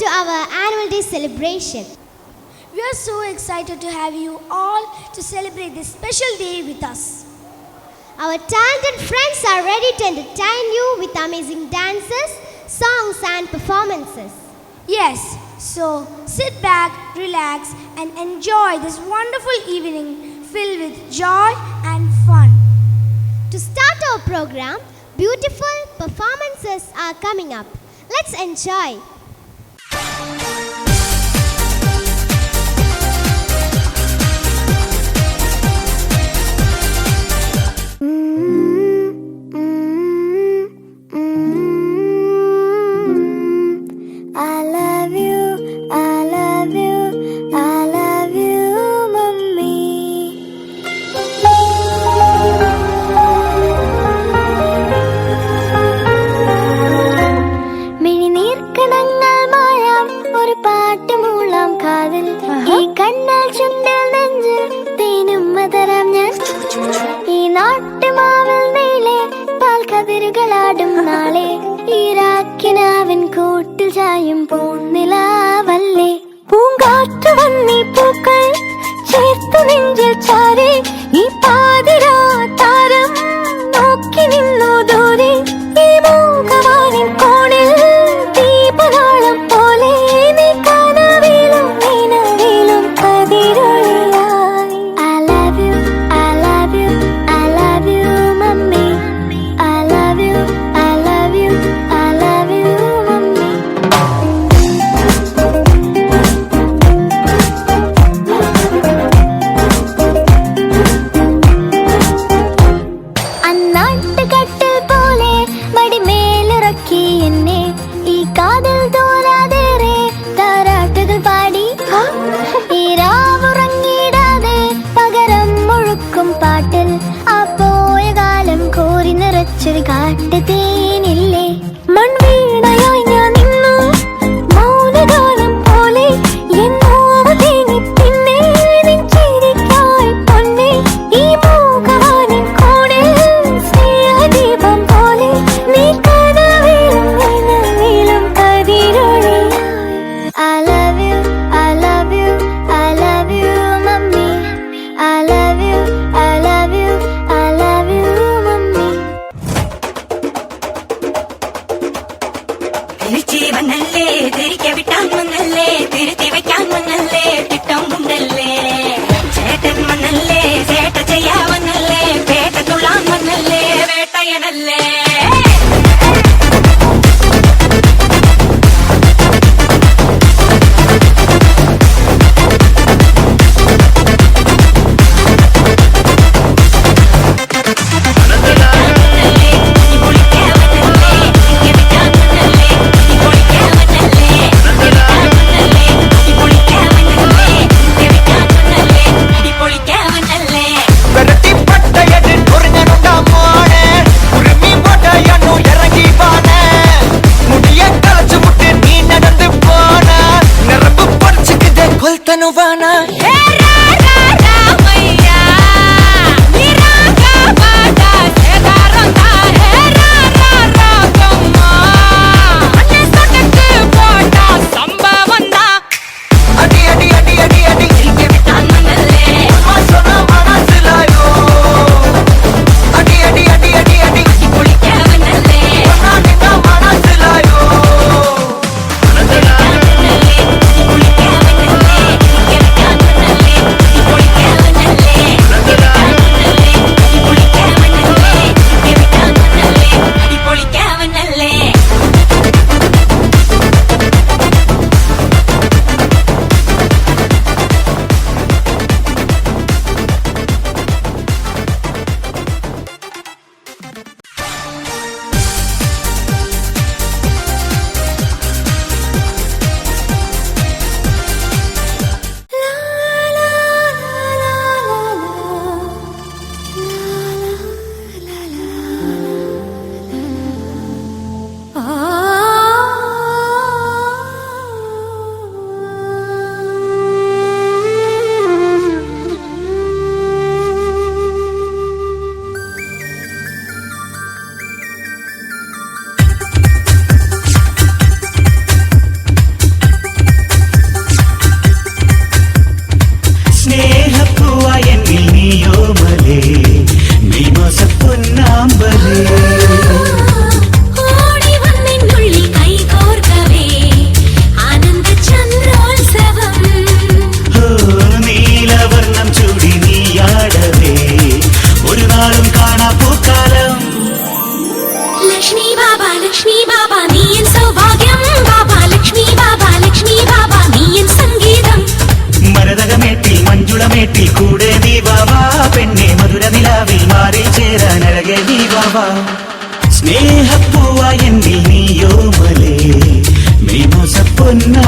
to our annual day celebration. We are so excited to have you all to celebrate this special day with us. Our talented friends are ready to entertain you with amazing dances, songs and performances. Yes, so sit back, relax and enjoy this wonderful evening filled with joy and fun. To start our program, beautiful performances are coming up. Let's enjoy.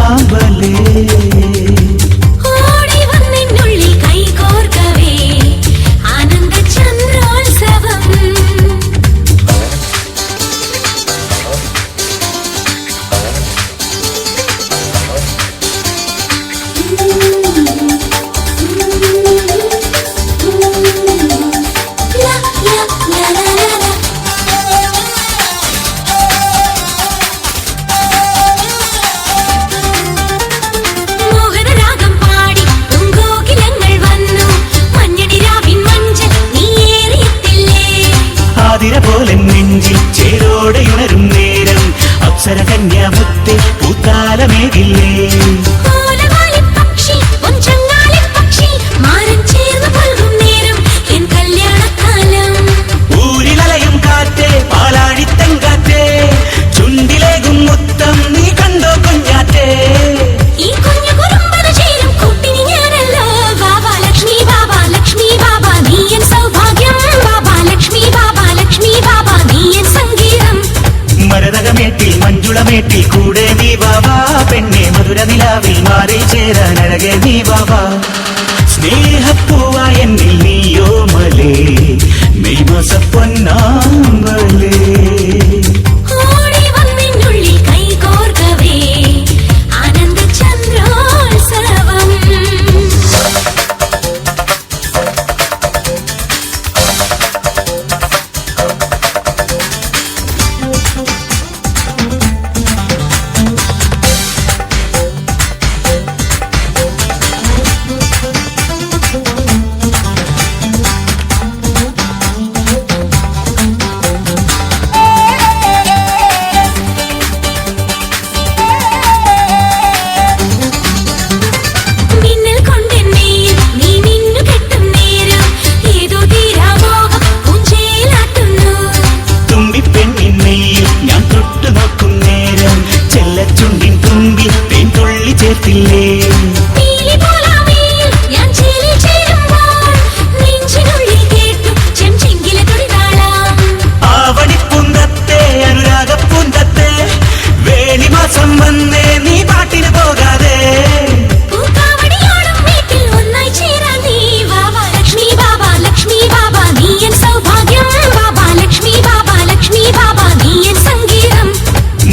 പൊന്നാമ്പലേ പോലെ നെഞ്ചിൽ ചേരോടെയുണരും നേരം അപ്സരകന്യാമുത്തേ പൂത്താലമേകില്ലേ ഊരിലലയും കാറ്റേ പാലാഴിത്തങ്കാറ്റേ ചുണ്ടിലേകും മുത്തം നീ കണ്ടോ കുഞ്ഞാറ്റേ മരതകമേട്ടിൽ മഞ്ജുളമേട്ടിൽ കൂടെ നീ ബാബാ പെണ്ണെ മധുര നിലാവിൽ മാറി ചേരാൻ അഴകെ നീ ബാബാ സ്നേഹപ്പൂവായ എന്നിൽ നീയോ മലേ മെയ് മാസ പൊന്നാമ്പലേ ചുണ്ടിൻ തുമ്പി തേൻ തുള്ളി ചേർത്തില്ലേ ആവണിപ്പുന്തത്തെ അനുരാഗപ്പുന്തത്തെ വേണിമാസം വന്നേ നീ പാട്ടിന് പോകാതെ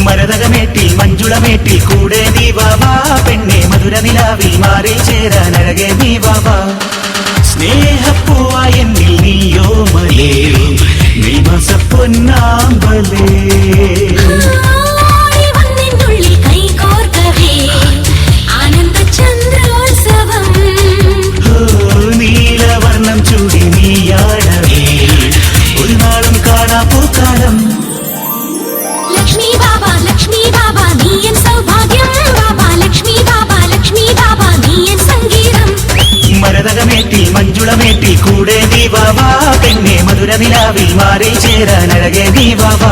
മരതകമേട്ടിൽ മഞ്ജുളമേട്ടിൽ കൂടെ നീ ബാബാ പെണ്ണെ മധുര നിലാവിൽ മാറി ചേരാൻ അഴകെ നീ ബാബാ സ്നേഹപ്പൂവായ എന്നിൽ നീയോ മലേ മെയ് മാസ പൊന്നാമ്പലേ നീലവർണ്ണം ചൂടി നീയാടവേ ഒരു നാളും കാണാ പൂക്കാലം മരതകമേട്ടിൽ മഞ്ജുളമേട്ടിൽ കൂടെ നീ ബാബാ പെണ്ണെ മധുര നിലാവിൽ മാറി ചേരാൻ അഴകെ നീ ബാബാ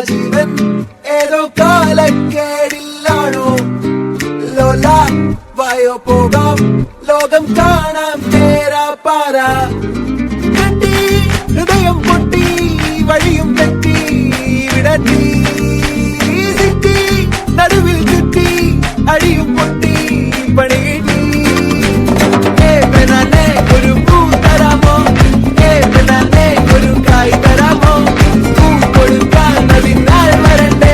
ജീവൻ ഏതോ കാലക്കേടില്ലാണോ ലോല വായോ പോകാം ലോകം കാണാം തേരാ പാര കെട്ടി ഹൃദയം പൊട്ടി വഴിയും തെറ്റി വിടത്തി സിറ്റി നടുവിൽ ചുറ്റി അടിയും പൊട്ടി പണി കിട്ടി ഒരു പൂ തരാമോ ഒരു കായ് തരാമോ പൂ കൊടുക്കാൻ അതിനാൾ വരണ്ടേ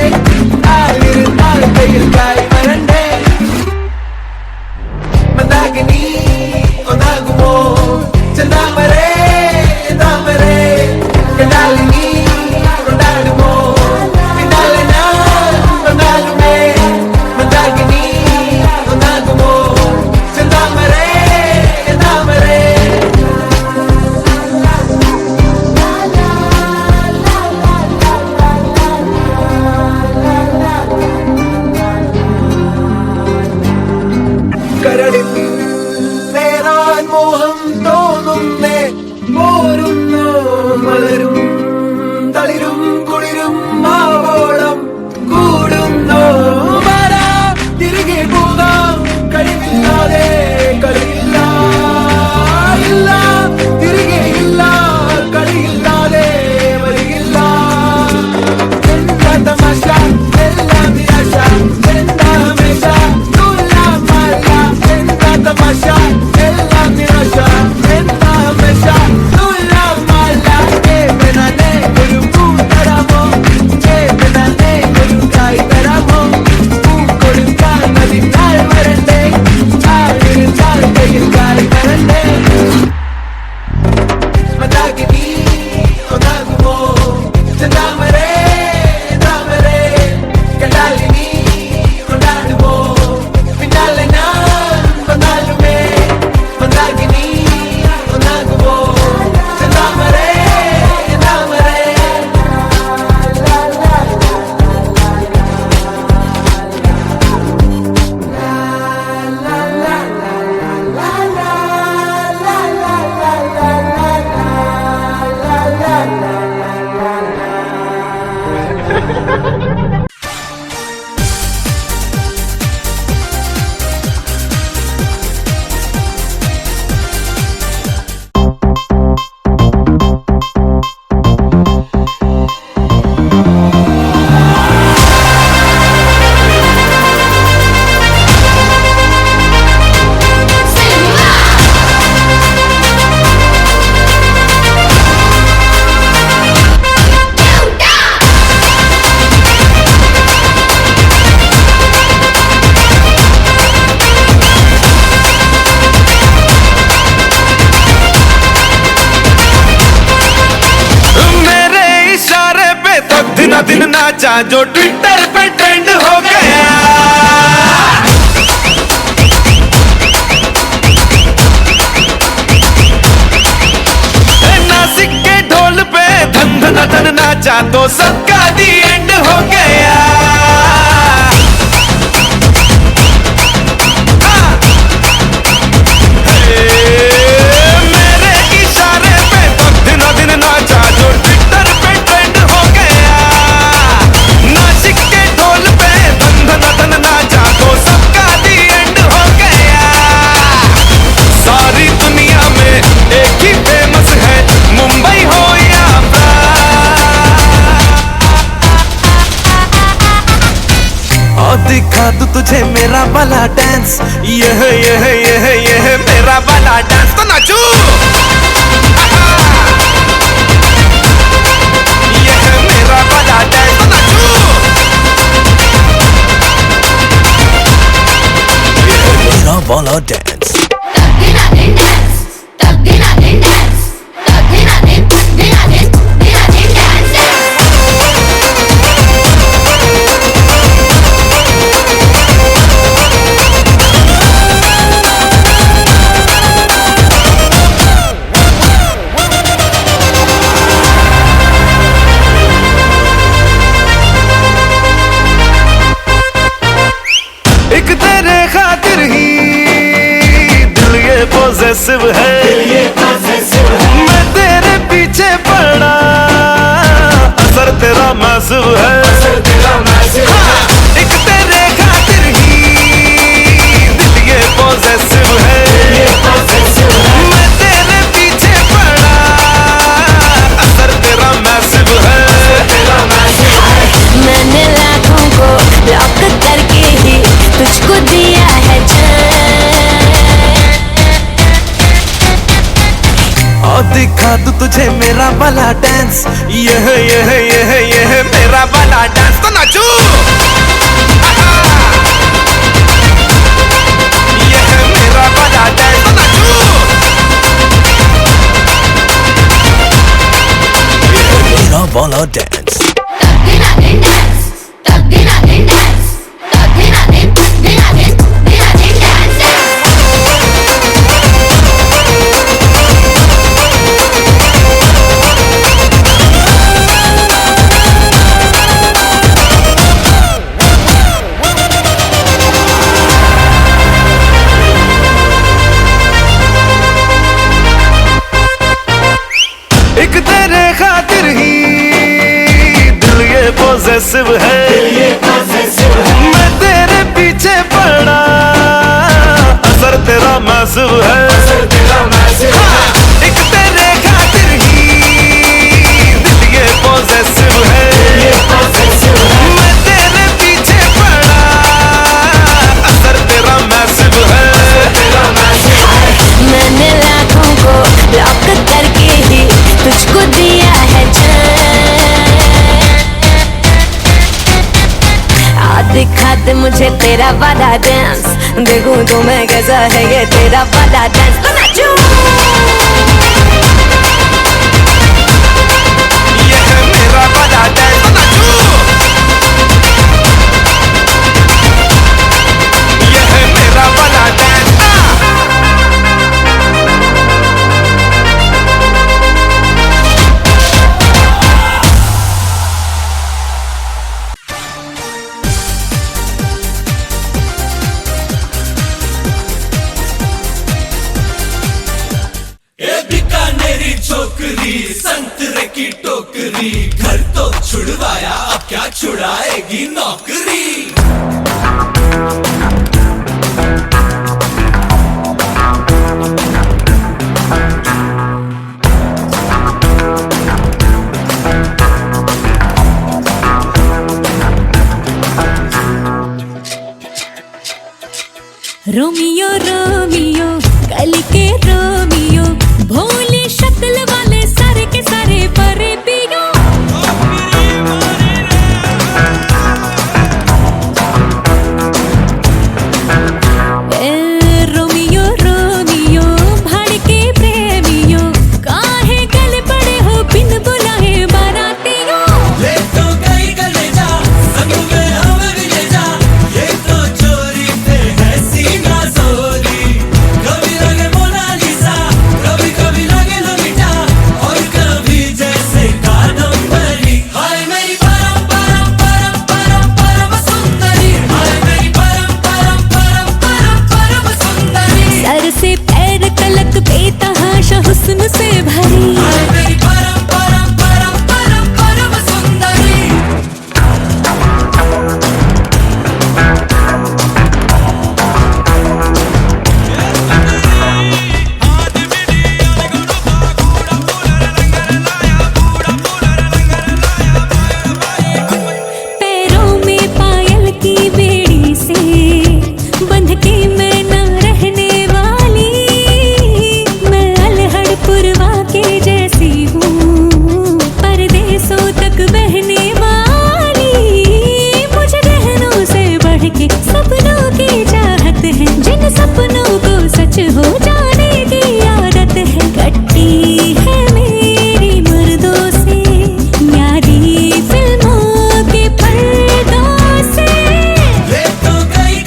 ആളിരുന്നാൾ കയ്യിൽ കായ് വരണ്ടേ മന്ദാകിനി ഒന്നാകുമോ ചെന്താമരേ താമരേ കണ്ടാലിനി കൊണ്ടാടുമോ പിന്നാലെ ഞാൻ വന്നാലുമേ മന്ദാകിനി ഒന്നാകുമോ ചെന്താമരേ താമരേ കരളിൽ നേരാൻ മോഹം തോന്നുന്നേ പോരുന്നോ മലരും തളിരും കുളിരും മാവോളം കൂടുന്നോ വരാ തിരികെ പോകാം കഴിവില്ലാതെ കളിയില്ല ഇല്ല തിരികെ ഇല്ല കളിയില്ലാതെ വരികില്ല എന്താ തമാശ എല്ലാം നിരാശ എന്താ ഹമേശ തുലാമല്ല എന്താ തമാശ എല്ലാം നിരാശ എന്താ ഹമേശ തുലാമല്ല ഏവനാനെ ഒരു പൂ തരാമോ ഏവനാനെ ഒരു കായ് തരാമോ പൂ കൊടുക്കാൻ അതിനാൾ വരണ്ടേ ആളിരുന്നാൾ കയ്യിൽ കായ് വരണ്ടേ മന്ദാകിനി ഒന്നാകുമോ ചെന്താമരേ താമരേ കണ്ടാലിനി കൊണ്ടാടുമോ പിന്നാലെ ഞാൻ വന്നാലുമേ മന്ദാകിനി ഒന്നാകുമോ ചെന്താമരേ താമരേ दिन नाचा जो ट्विटर पे ट्रेंड हो गया नासिक के ढोल पे धन धन धन नाचा तो सबका दी एंड हो गया मेरे इशारे पे तो दिन दिन नाचा जो ट्विटर पे ट्रेंड हो गया नासिक के ढोल पे धन धन धन नाचा तो सबका दी एंड हो गया सारी दुनिया में एक ही फेमस है मुंबई हो या और दिखा दूं तुझे मेरा वाला डांस यह मेरा वाला डांस तो नाचू यह मेरा वाला डांस तो नाचू यह मेरा वाला डांस पॉसेसिव है, मैं तेरे पीछे पड़ा, असर तेरा मैसिव है, एक तेरे खातिर ही दिल ये पॉसेसिव है, मैं तेरे पीछे पड़ा, असर तेरा मैसिव है। मैंने लाखों को ब्लॉक करके ही तुझको दिया है जान, और दिखा दूं तुझे मेरा वाला डांस, यह मेरा वाला डांस, तो नाचू। यह मेरा वाला डांस, तो नाचू। यह मेरा वाला डांस। एक तेरे खातिर ही दिल ये पॉसेसिव है, मैं तेरे पीछे पड़ा, असर तेरा मैसिव है, एक तेरे खातिर ही दिल ये पॉसेसिव है, मैं तेरे पीछे पड़ा, असर तेरा मैसिव है। मैंने लाखों को ब्लॉक करके ही तुझको दिया है जान, आ दिखा दे मुझे तेरा वाला डांस, देखूं तो मैं कैसा है ये तेरा वाला डांस, तो नाचूं। यह मेरा वाला डांस, तो नाचू। यह मेरा वाला डांस। बीकानेरी छोकरी, संतरे की टोकरी, घर तो छुड़वाया अब क्या छुड़ाएगी नौकरी। रोमियो रोमियो कल के रोमियो, भोली शक्ल वाले सारे के सारे परे पियो, रोमियो रोमियो भाड़ के प्रेमियो, काहे गले पड़े हो बिन बुलाए बारातियों। ले तो गई कलेजा, संग में हमें भी ले जा, ये तो चोरी पे है सीना जोरी, कभी लगे मोनालिसा, कभी कभी लगे लोलिटा, और कभी जैसे कादम्बरी। हाय मेरी परम परम परम परम परम सुंदरी, हाय मेरी परम परम परम परम परम सुंदरी, सर से पैर तलक बेतहाशा हुस्न से भरी, हाय मेरी परम परम परम परम परम सुंदरी। पैरों में पायल की बेड़ी से बंध के मैं न रहने वाली, मैं अलहड़ पुरवा के जैसी हूँ, परदेसों तक बहने वाली, मुझे रहनों से बढ़ के सपनों की चाहत है, जिन सपनों को सच हो जाने की आदत है, कट्टी है मेरी मर्दों से यारी फिल्मों के पर्दों से। ले तो गई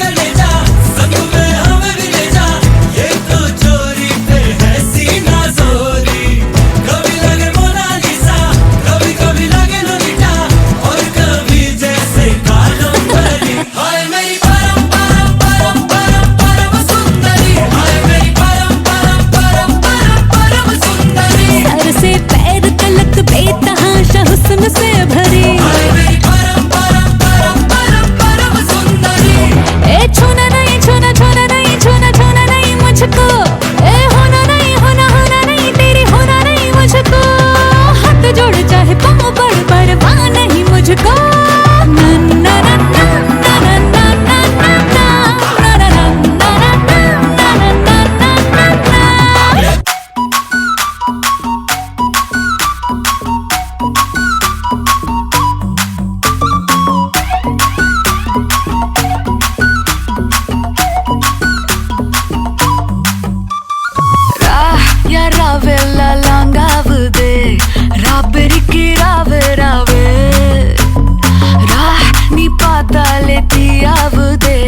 പോലെ തീയാവുതേ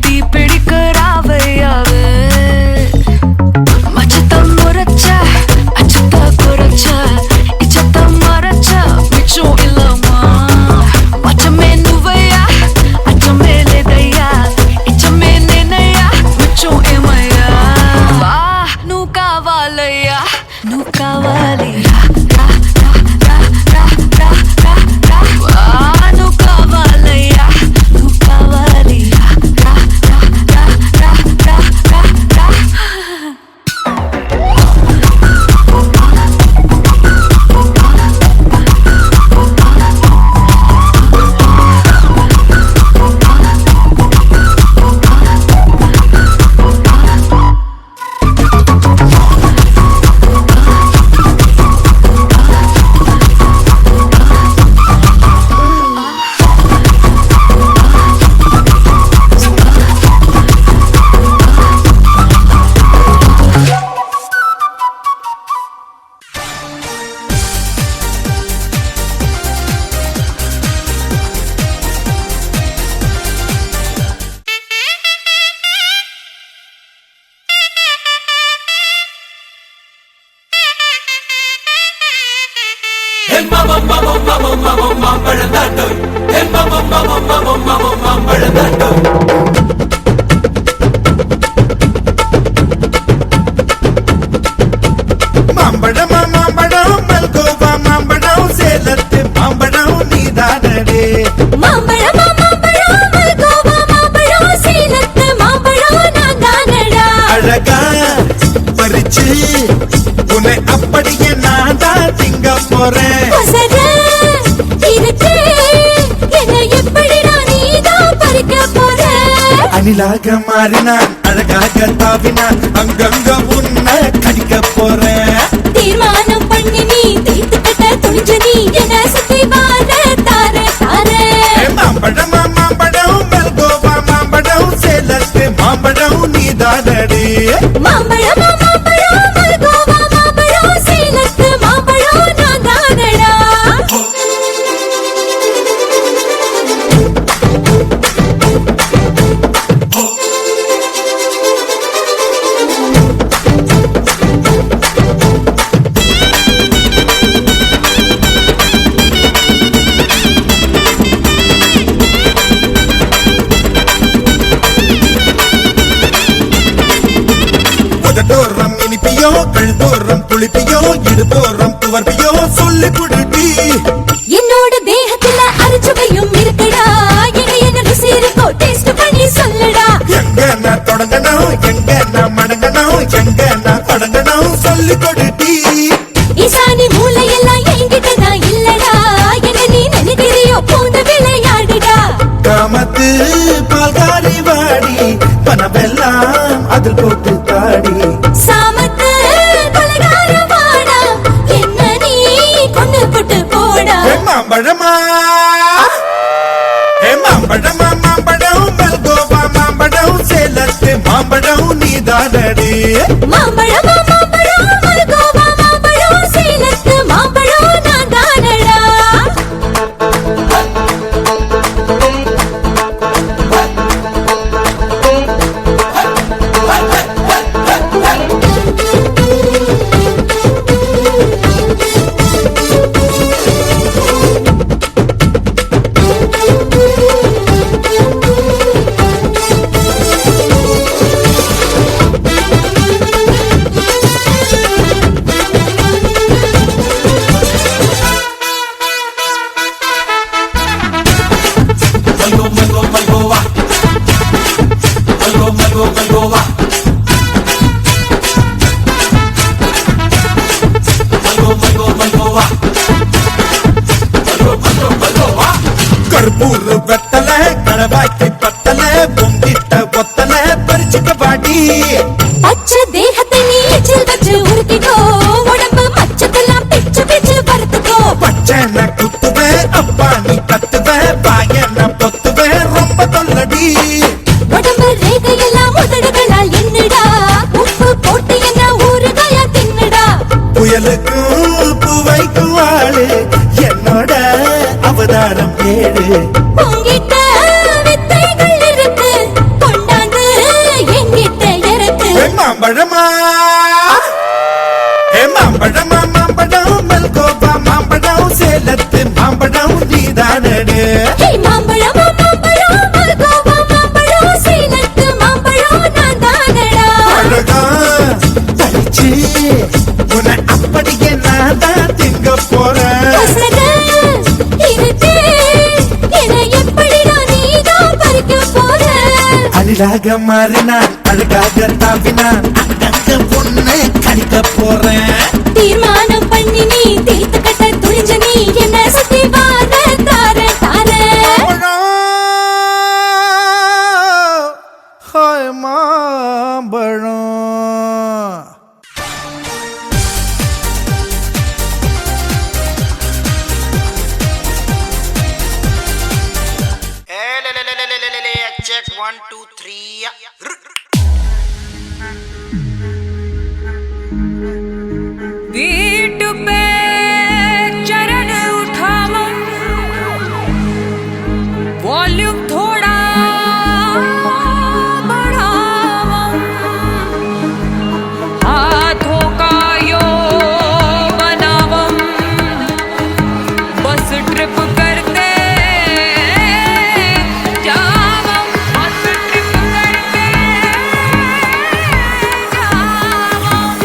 തീ പിടിക്കറാവയ്യാവേ മച്ചത്തം മുറച്ച അച്ചത്ത കുറച്ച ഇച്ചത്തം മറച്ച മിച്ചോ ഇല്ലമ്മ മച്ചമേ నువ్వయ్యా అచ్చమే లేదయ్యా ఇచ్చమే నేనయ్యా మిచ్చో ఏమయ్యా వా నువ్వు కావాలయ్యా నువ్వు కావాలి அப்படியே நான் தான் திங்க போறேன் அணிலாக மாறினான் அழகாக தாவினான் அங்கங்க உன்னை கடிக்க போறேன் தீர்மானம் பண்ணி நீ தீர்த்துக்கிட்ட துணிஞ்சு நீ என்ன சுத்தி வாழ தார தார மாம்பழம் மாம்பழம் மல்கோவா மாம்பழம் சேலத்து மாம்பழம் நீதானடி மாம்பழம் மாம்பழம் மல்கோவா மாம்பழம் சேலத்து மாம்பழம் நான் தானடா உதட்டோரம் இனிப்பியோ கழுத்தோரம் புளிப்பியோ இடுதோரம் துவர்ப்பியோ சொல்லி குடுட்டி என்னோட தேகத்துல அரிச்சுவையும் இருக்குடா என்ன ருசி இருக்கோ டேஸ்ட் பண்ணி சொல்லடா எங்க நான் தொடங்கணும் எங்க நான் மடங்கணும் எங்க நான் தொடங்கணும் சொல்லி கொடுட்டி ஈசானி மூளையெல்லாம் என்கிட்ட தான் இல்லடா என்ன நீ நினைக்கிறியோ பூந்து விளையாடுடா காமத்து பால்காரி வாடி பணமெல்லாம் அதில் போட்டு தாடி சாமத்து கொலைகார வாடா என்ன நீ கொண்டு போட்டு போடா மாம்பழமா மாம்பழமா மாம்பழம் மல்கோவா மாம்பழம் சேலத்து மாம்பழம் நீதானடி மாம்பழம் மாம்பழம் மல்கோவா மாம்பழம் சேலத்து மாம்பழம் நான் தானடா அழகாக மாறினான் அழகாக தாவினான் அங்கங்க பொண்ணு கணிக்க போறேன் தீர்மானம் பண்ணி நீ தீர்த்து கட்ட துணிஞ்ச நீ என்ன சுத்தி வார தார தார ஹாய் மாம்பழம் Check 1 2 3 बीट पे चरण उठावा वॉल्यूम थोड़ा बढ़ावा हाथों का योग बनावम बस ट्रिप करते जावम बस ट्रिप करते जावम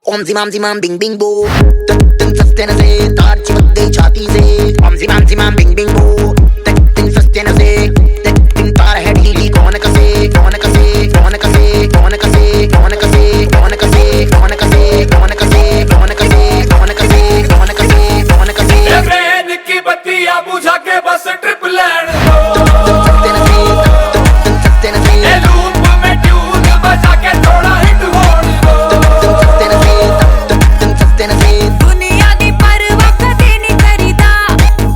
ओम जिमाम बिंग बिंग बो तन सस्ते न से तार चिपक गई छाती से ओम जिमाम बिंग बिंग बो तन सस्ते न से तन तार है ढीली कौन कसे कौन कसे कौन कसे कौन कसे कौन कसे कौन कसे कौन कसे कौन कसे कौन कसे कौन कसे कौन कसे कौन कसे ट्रेन की बत्तियां बुझा के बस ट्रिप लैंड दो सस्ते न से ए लूप में ट्यून बजा के थोड़ा हिट होने दो दुनिया दी परवाह कदे नहीं करीदा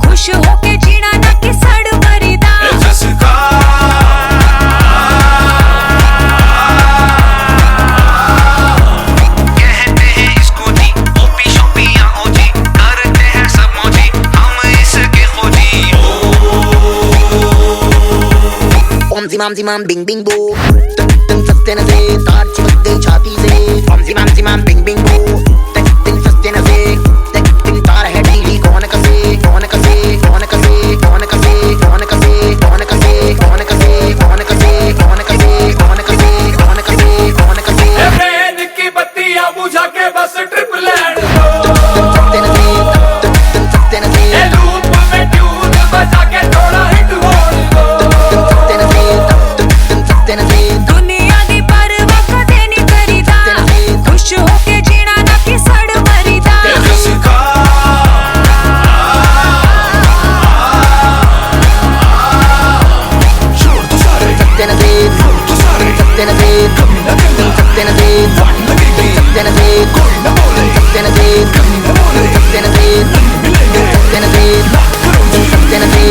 खुश होके जीना ना कि सड़ मरीदा जसका कहते हैं इसको जी ओपी शोपी या ओजी करते हैं सब मौजी हम इसके खोजी ओम जिमाम बिंग बिंग बो तन सस्ते न से तार चिपक गई छाती से ओम जिमाम बिंग बिंग बो तन सस्ते न से तन तार है ढीली कौन कसे कौन कसे कौन कसे कौन कसे कौन कसे कौन कसे कौन कसे कौन कसे कौन कसे कौन कसे कौन कसे कौन कसे ट्रेन की बत्तियां बुझा के बस ट्रिप लैंड दो सस्ते न से ए लूप में ट्यून बजा के थोड़ा हिट होने दो सस्ते न से दुनिया दी परवाह कदे नहीं करीदा खुश होके जीना ना कि सड़ मरीदा जसका छोड़ तो सारे सस्ते न से तो सारे सस्ते न से कभी न कहना सस्ते न से वाट लगेगी सस्ते न से कोई न बोले सस्ते न से कभी न बोले सस्ते न से मिलेंगे सस्ते न से सस्ते न से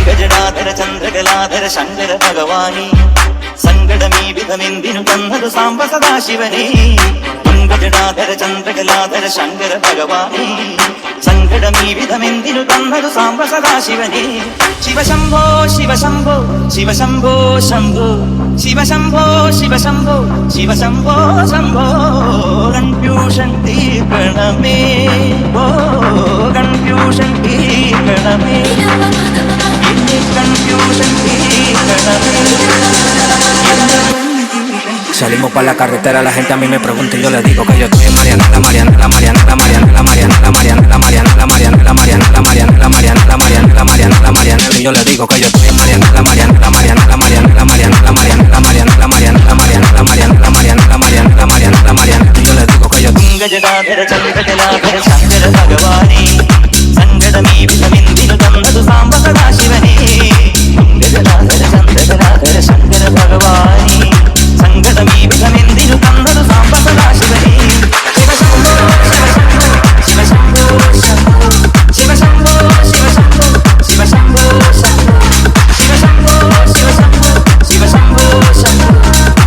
ಗಜಡಾಧರ ಚಂದ್ರಕಲಾಧರ ಶಂಕರ ಭಗವಾನಿ ಸಂಗಡಮೀ ವಿಧಮೆಂದಿನು ತನ್ನದು ಸಾಂಬ ಸದಾಶಿವನೇ ಗಜಡಾಧರ ಚಂದ್ರಕಲಾಧರ ಶಂಕರ ಭಗವಾನಿ ಸಂಗಡಮೀ ವಿಧಮೆಂದಿನು ತನ್ನದು ಸಾಂಬ ಸದಾಶಿವನೇ ಶಿವ ಶಂಭೋ ಶಿವ ಶಂಭೋ ಶಿವ ಶಂಭೋ ಶಂಭೋ ಶಿವ ಶಂಭೋ ಶಿವ ಶಂಭೋ ಶಿವ ಶಂಭೋ ಶಂಭೋ confusion ತೀರ್ಪಣಮೇ O confusion ತೀರ್ಪಣಮೇ Salimos para la carretera, la gente a mí me pregunta y yo le digo que yo estoy en Mariana, la Mariana, la Mariana, la Mariana, la Mariana, la Mariana, la Mariana, la Mariana, la Mariana, la Mariana, la Mariana, la Mariana, la Mariana, la Mariana, y yo le digo que yo estoy en Mariana, la Mariana, la Mariana, la Mariana, la Mariana, la Mariana, la Mariana, la Mariana, la Mariana, la Mariana, la Mariana, la Mariana, la Mariana, la Mariana, y yo le digo que yo ಗಜಡಾಧರ ಚಂದ್ರಕಲಾಧರ ಶಂಕರ ಭಗವಾನಿ ಸಂಗಡಮೀ ವಿಧಮೆಂದಿನು ತನ್ನದು ಸಾಂಬ ಸದಾಶಿವನೇ ಗಜಡಾಧರ ಚಂದ್ರಕಲಾಧರ ಶಂಕರ ಭಗವಾನಿ ಸಂಗಡಮೀ ವಿಧಮೆಂದಿನು ತನ್ನದು ಸಾಂಬ ಸದಾಶಿವನೇ ಶಿವ ಶಂಭೋ ಶಿವ ಶಂಭೋ ಶಿವ ಶಂಭೋ ಶಿವ ಶಂಭೋ ಶಿವ ಶಂಭೋ ಶಿವ ಶಂಭೋ ಶಿವ ಶಂಭೋ ಶಿವ ಶಂಭೋ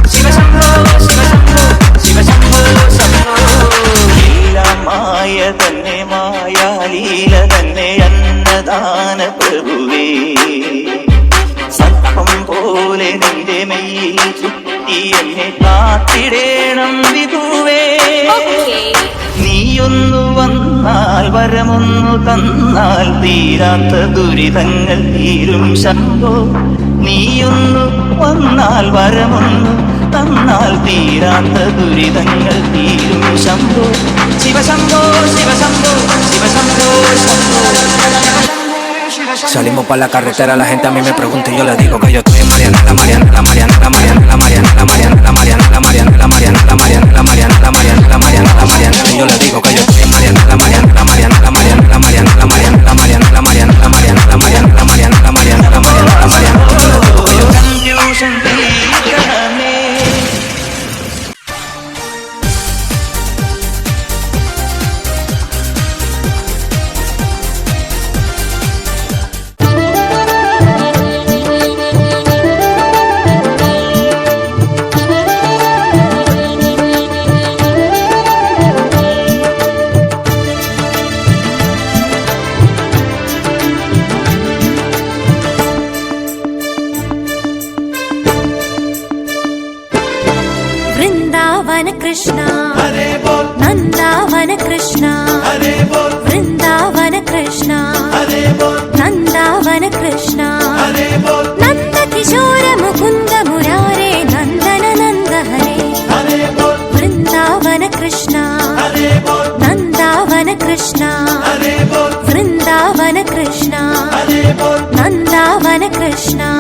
ಶಿವ ಶಂಭೋ ಶಿವ ಶಂಭೋ ಶಿವ ಶಂಭೋ ಶಂಭೋ ಲೀಲ ಮಾಯ തന്നെ മായാലീല തന്നെ അന്നദാന പ്രഭുവേ സർപ്പം പോലെ നിന്റെ മെയ്യിൽ ചുറ്റി എന്നെ കാത്തിടേണം വിധുവേ നീയൊന്നു വന്നാൽ വരമൊന്നു തന്നാൽ തീരാത്ത ദുരിതങ്ങൾ തീരും ശംഭോ നീയൊന്നു വന്നാൽ വരമൊന്നു തന്നാൽ തീരാത്ത ദുരിതങ്ങൾ തീരും ശംഭോ ശിവശംഭോ ശിവശംഭോ ശിവശംഭോ ശംഭോ Shiva Shambho Salimos pa' la carretera, la gente a mí me pregunta y yo le digo que yo estoy en Mariana, la Mariana, la Mariana, la Mariana, la Mariana, la Mariana, la Mariana, la Mariana, la Mariana, la Mariana, la Mariana, la Mariana, la Mariana, la Mariana, y yo le digo que yo estoy en Mariana, la Mariana, la Mariana, la Mariana, la Mariana, la Mariana, la Mariana, la Mariana, la Mariana, la Mariana, la Mariana, la Mariana, la Mariana, la Mariana, confusion में वृंदावन कृष्णा नंदावन कृष्णा वृंदावन कृष्णा नंदावन कृष्णा नंद किशोर मुकुंद मुरारे नंदन नंद हरे वृंदावन कृष्णा नंदावन कृष्णा वृंदावन कृष्णा नंदावन कृष्णा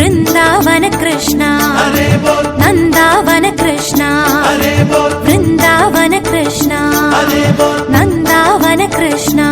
वृंदावन कृष्णा नंदावन कृष्णा वृंदावन कृष्णा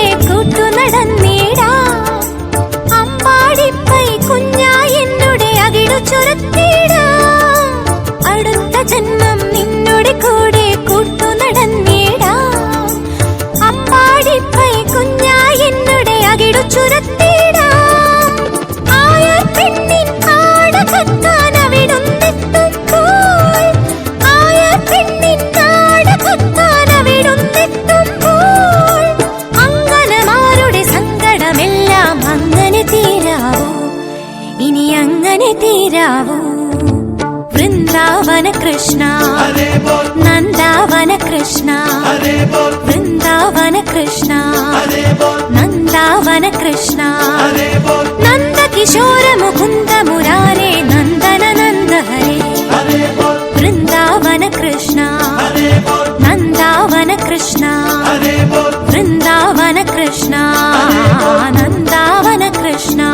नंदावन कृष्णा वृंदावन कृष्णा नंदावन कृष्णा वृंदावन कृष्णा नंदावन कृष्णा नंद किशोर मुकुंद मुरारे नंदन नंद हरे Vrindavan Krishna नंदावन Krishna Vrindavan Krishna नंदावन Krishna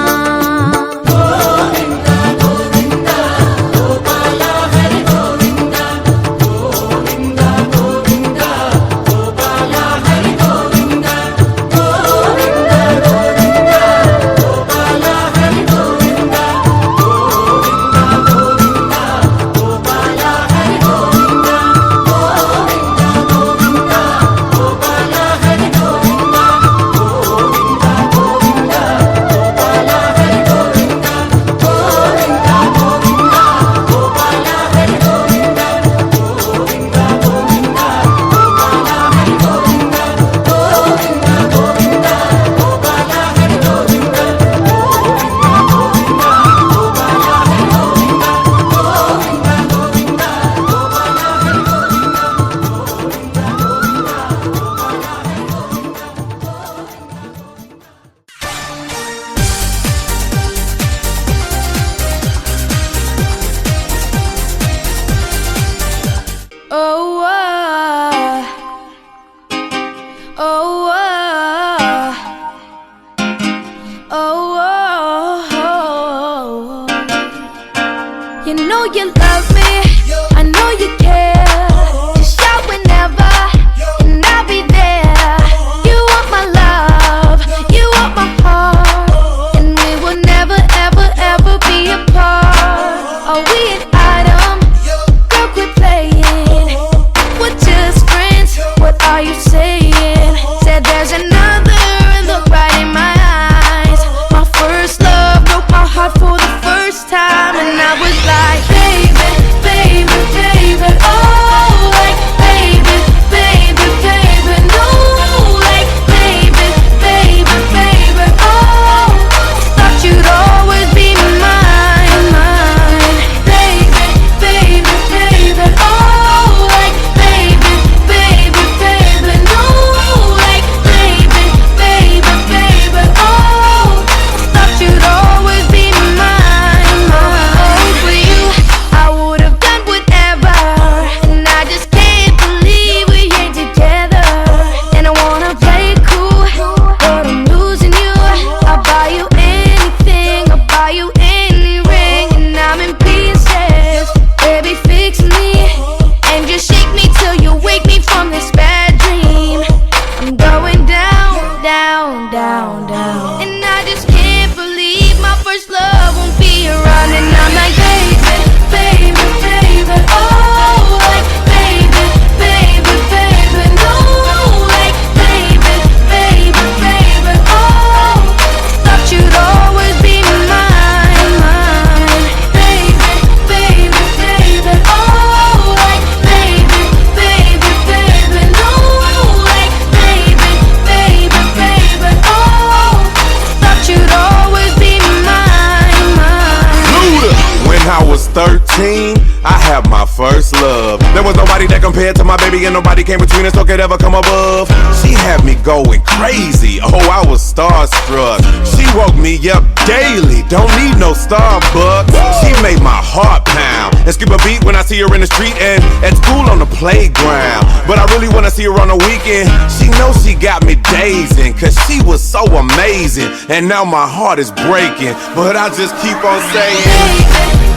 first love. There was nobody that compared to my baby, and nobody came between us or could ever come above. She had me going crazy, oh, I was starstruck. She woke me up daily, don't need no Starbucks. She made my heart pound and skip a beat when I see her in the street and at school on the playground. But I really wanna see her on the weekend. She knows she got me dazing, cause she was so amazing. And now my heart is breaking, but I just keep on saying,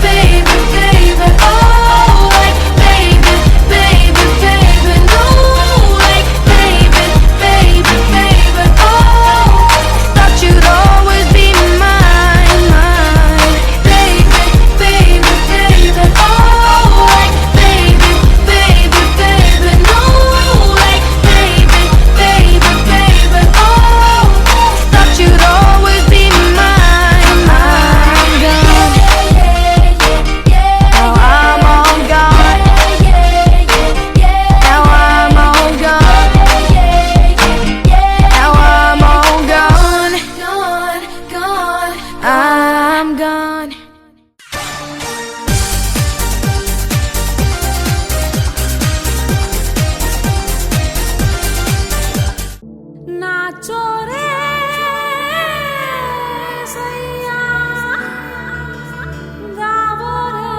Baby, baby, oh, like baby, baby, baby, no, like baby, baby, baby, oh, thought you'd always be mine, mine, baby, baby, baby, oh, like baby, baby, baby, no, like baby, baby, baby, oh, thought you'd always be mine, mine, girl. Now I'm all gone. Now I'm all gone. Now I'm all gone. Gone, gone. I'm gone. नाचो रे सैया गावो रे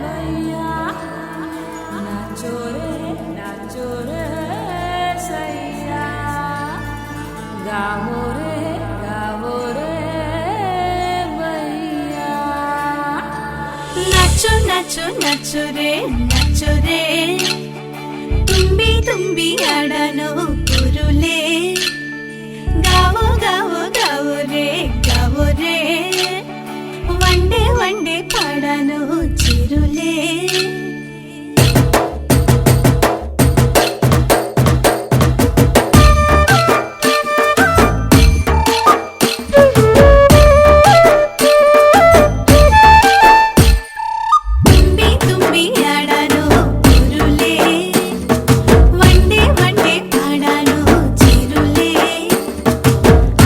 भैया नाचो रे सैया गावो रे भैया नाचो नाचो नाचो रे ತುಂಬಿ ತುಂಬಿ ಆಡನು ಕುರುಲೆ ಗಾವೋ ಗಾವೋ ಗಾವೋ ರೆ ವಂಡೆ ವಂಡೆ ಪಾಡನು ಚಿರುಲೆ ತುಂಬಿ ತುಂಬಿ ಆಡನು ಕುರುಲೆ ವಂಡೆ ವಂಡೆ ಪಾಡನು ಚಿರುಲೆ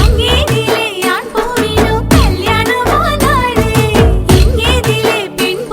ಅಂಗೇದಿಲೆ ಯಾನ್ ಪೋವಿನು ಕಲ್ಯಾಣ ಮಾಲಾಡೆ ಇಂಗೇದಿಲೆ ಪಿನ್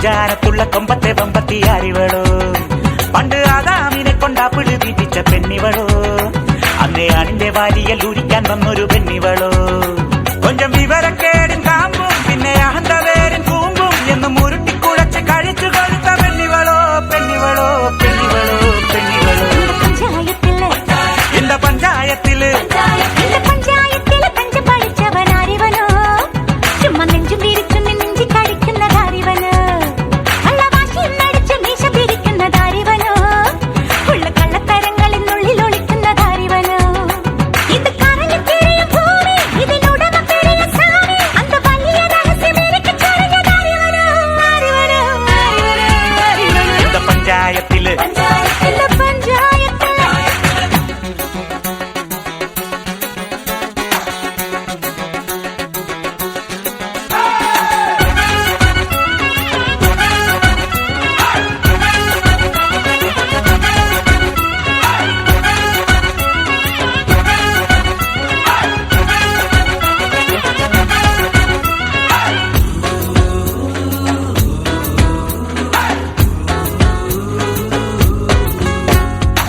പഞ്ചാരത്തുള്ള കൊമ്പത്തെ വമ്പത്തിയാരിവളോ പണ്ട് ആദാമിനെ കൊണ്ടാപ്പിള് വീട്ടിച്ച പെണ്ണിവളോ അന്നേ ആണിന്റെ വാരിയൽ ഊരിക്കാൻ വന്നൊരു പെണ്ണിവളോ കൊഞ്ചം വിവരക്കേടും കാമ്പും പിന്നെ അഹന്തവേരും കൂമ്പും എന്നും ഉരുട്ടിക്കുഴച്ച് കഴിച്ചു കൊടുത്ത പെണ്ണിവളോ പെണ്ണിവളോ പെണ്ണിവളോ പെണ്ണിവളോ இந்த பஞ்சாயத்திല് പഞ്ച് പഠിച്ചവനാരിവനോ ചുമ്മാ നെഞ്ചും വിരിച്ചു നെഞ്ചി കടിക്കുന്നതാരിവനോ നല്ല വാശിയും നടിച്ചു മീശ പിരിക്കുന്നതാരിവനോ ഉള്ള കള്ളത്തരങ്ങളിനുള്ളിൽ ഒളിക്കുന്നതാരിവനോ ഇത് കറങ്ങി തിരിയും ഭൂമി ഇതിനുടമ പെരിയ സാമി അന്ത വലിയ രഹസ്യം എനിക്ക് ചൊരിഞ്ഞതാരിവനോ ആരിവനോ ആരിവനോ இந்த பஞ்சாயத்திല്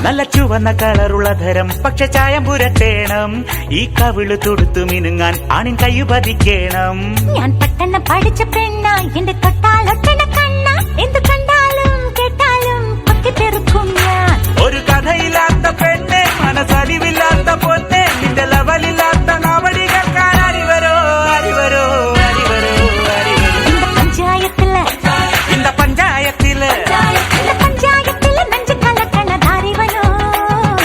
നല്ല ചുവന്ന കളറുള്ള ധരം പക്ഷെ ചായം പുരട്ടേണം ഈ കവിള് തൊടുത്തു മിനുങ്ങാൻ ആണിൻ കയ്യു പതിക്കേണം ഞാൻ പെട്ടെന്ന് പഠിച്ച പെണ്ണ എന്റെ തൊട്ടാലൊട്ടണ കണ്ണ എന്ത് കണ്ടാലും കേട്ടാലും പൊട്ടിത്തെറുക്കും ഞാൻ ഒരു കഥയില്ലാത്ത പെണ്ണെ മനസ്സലിവില്ലാത്ത പൊന്നെ നിന്റെ ലവലില്ലാത്ത നവടി കേൾക്കാൻ അരിവരോ അരിവരോ അരിവരോ അരിവരോ இந்த பஞ்சாயத்துல നെഞ്ച് കലക്കണതാരിവനോ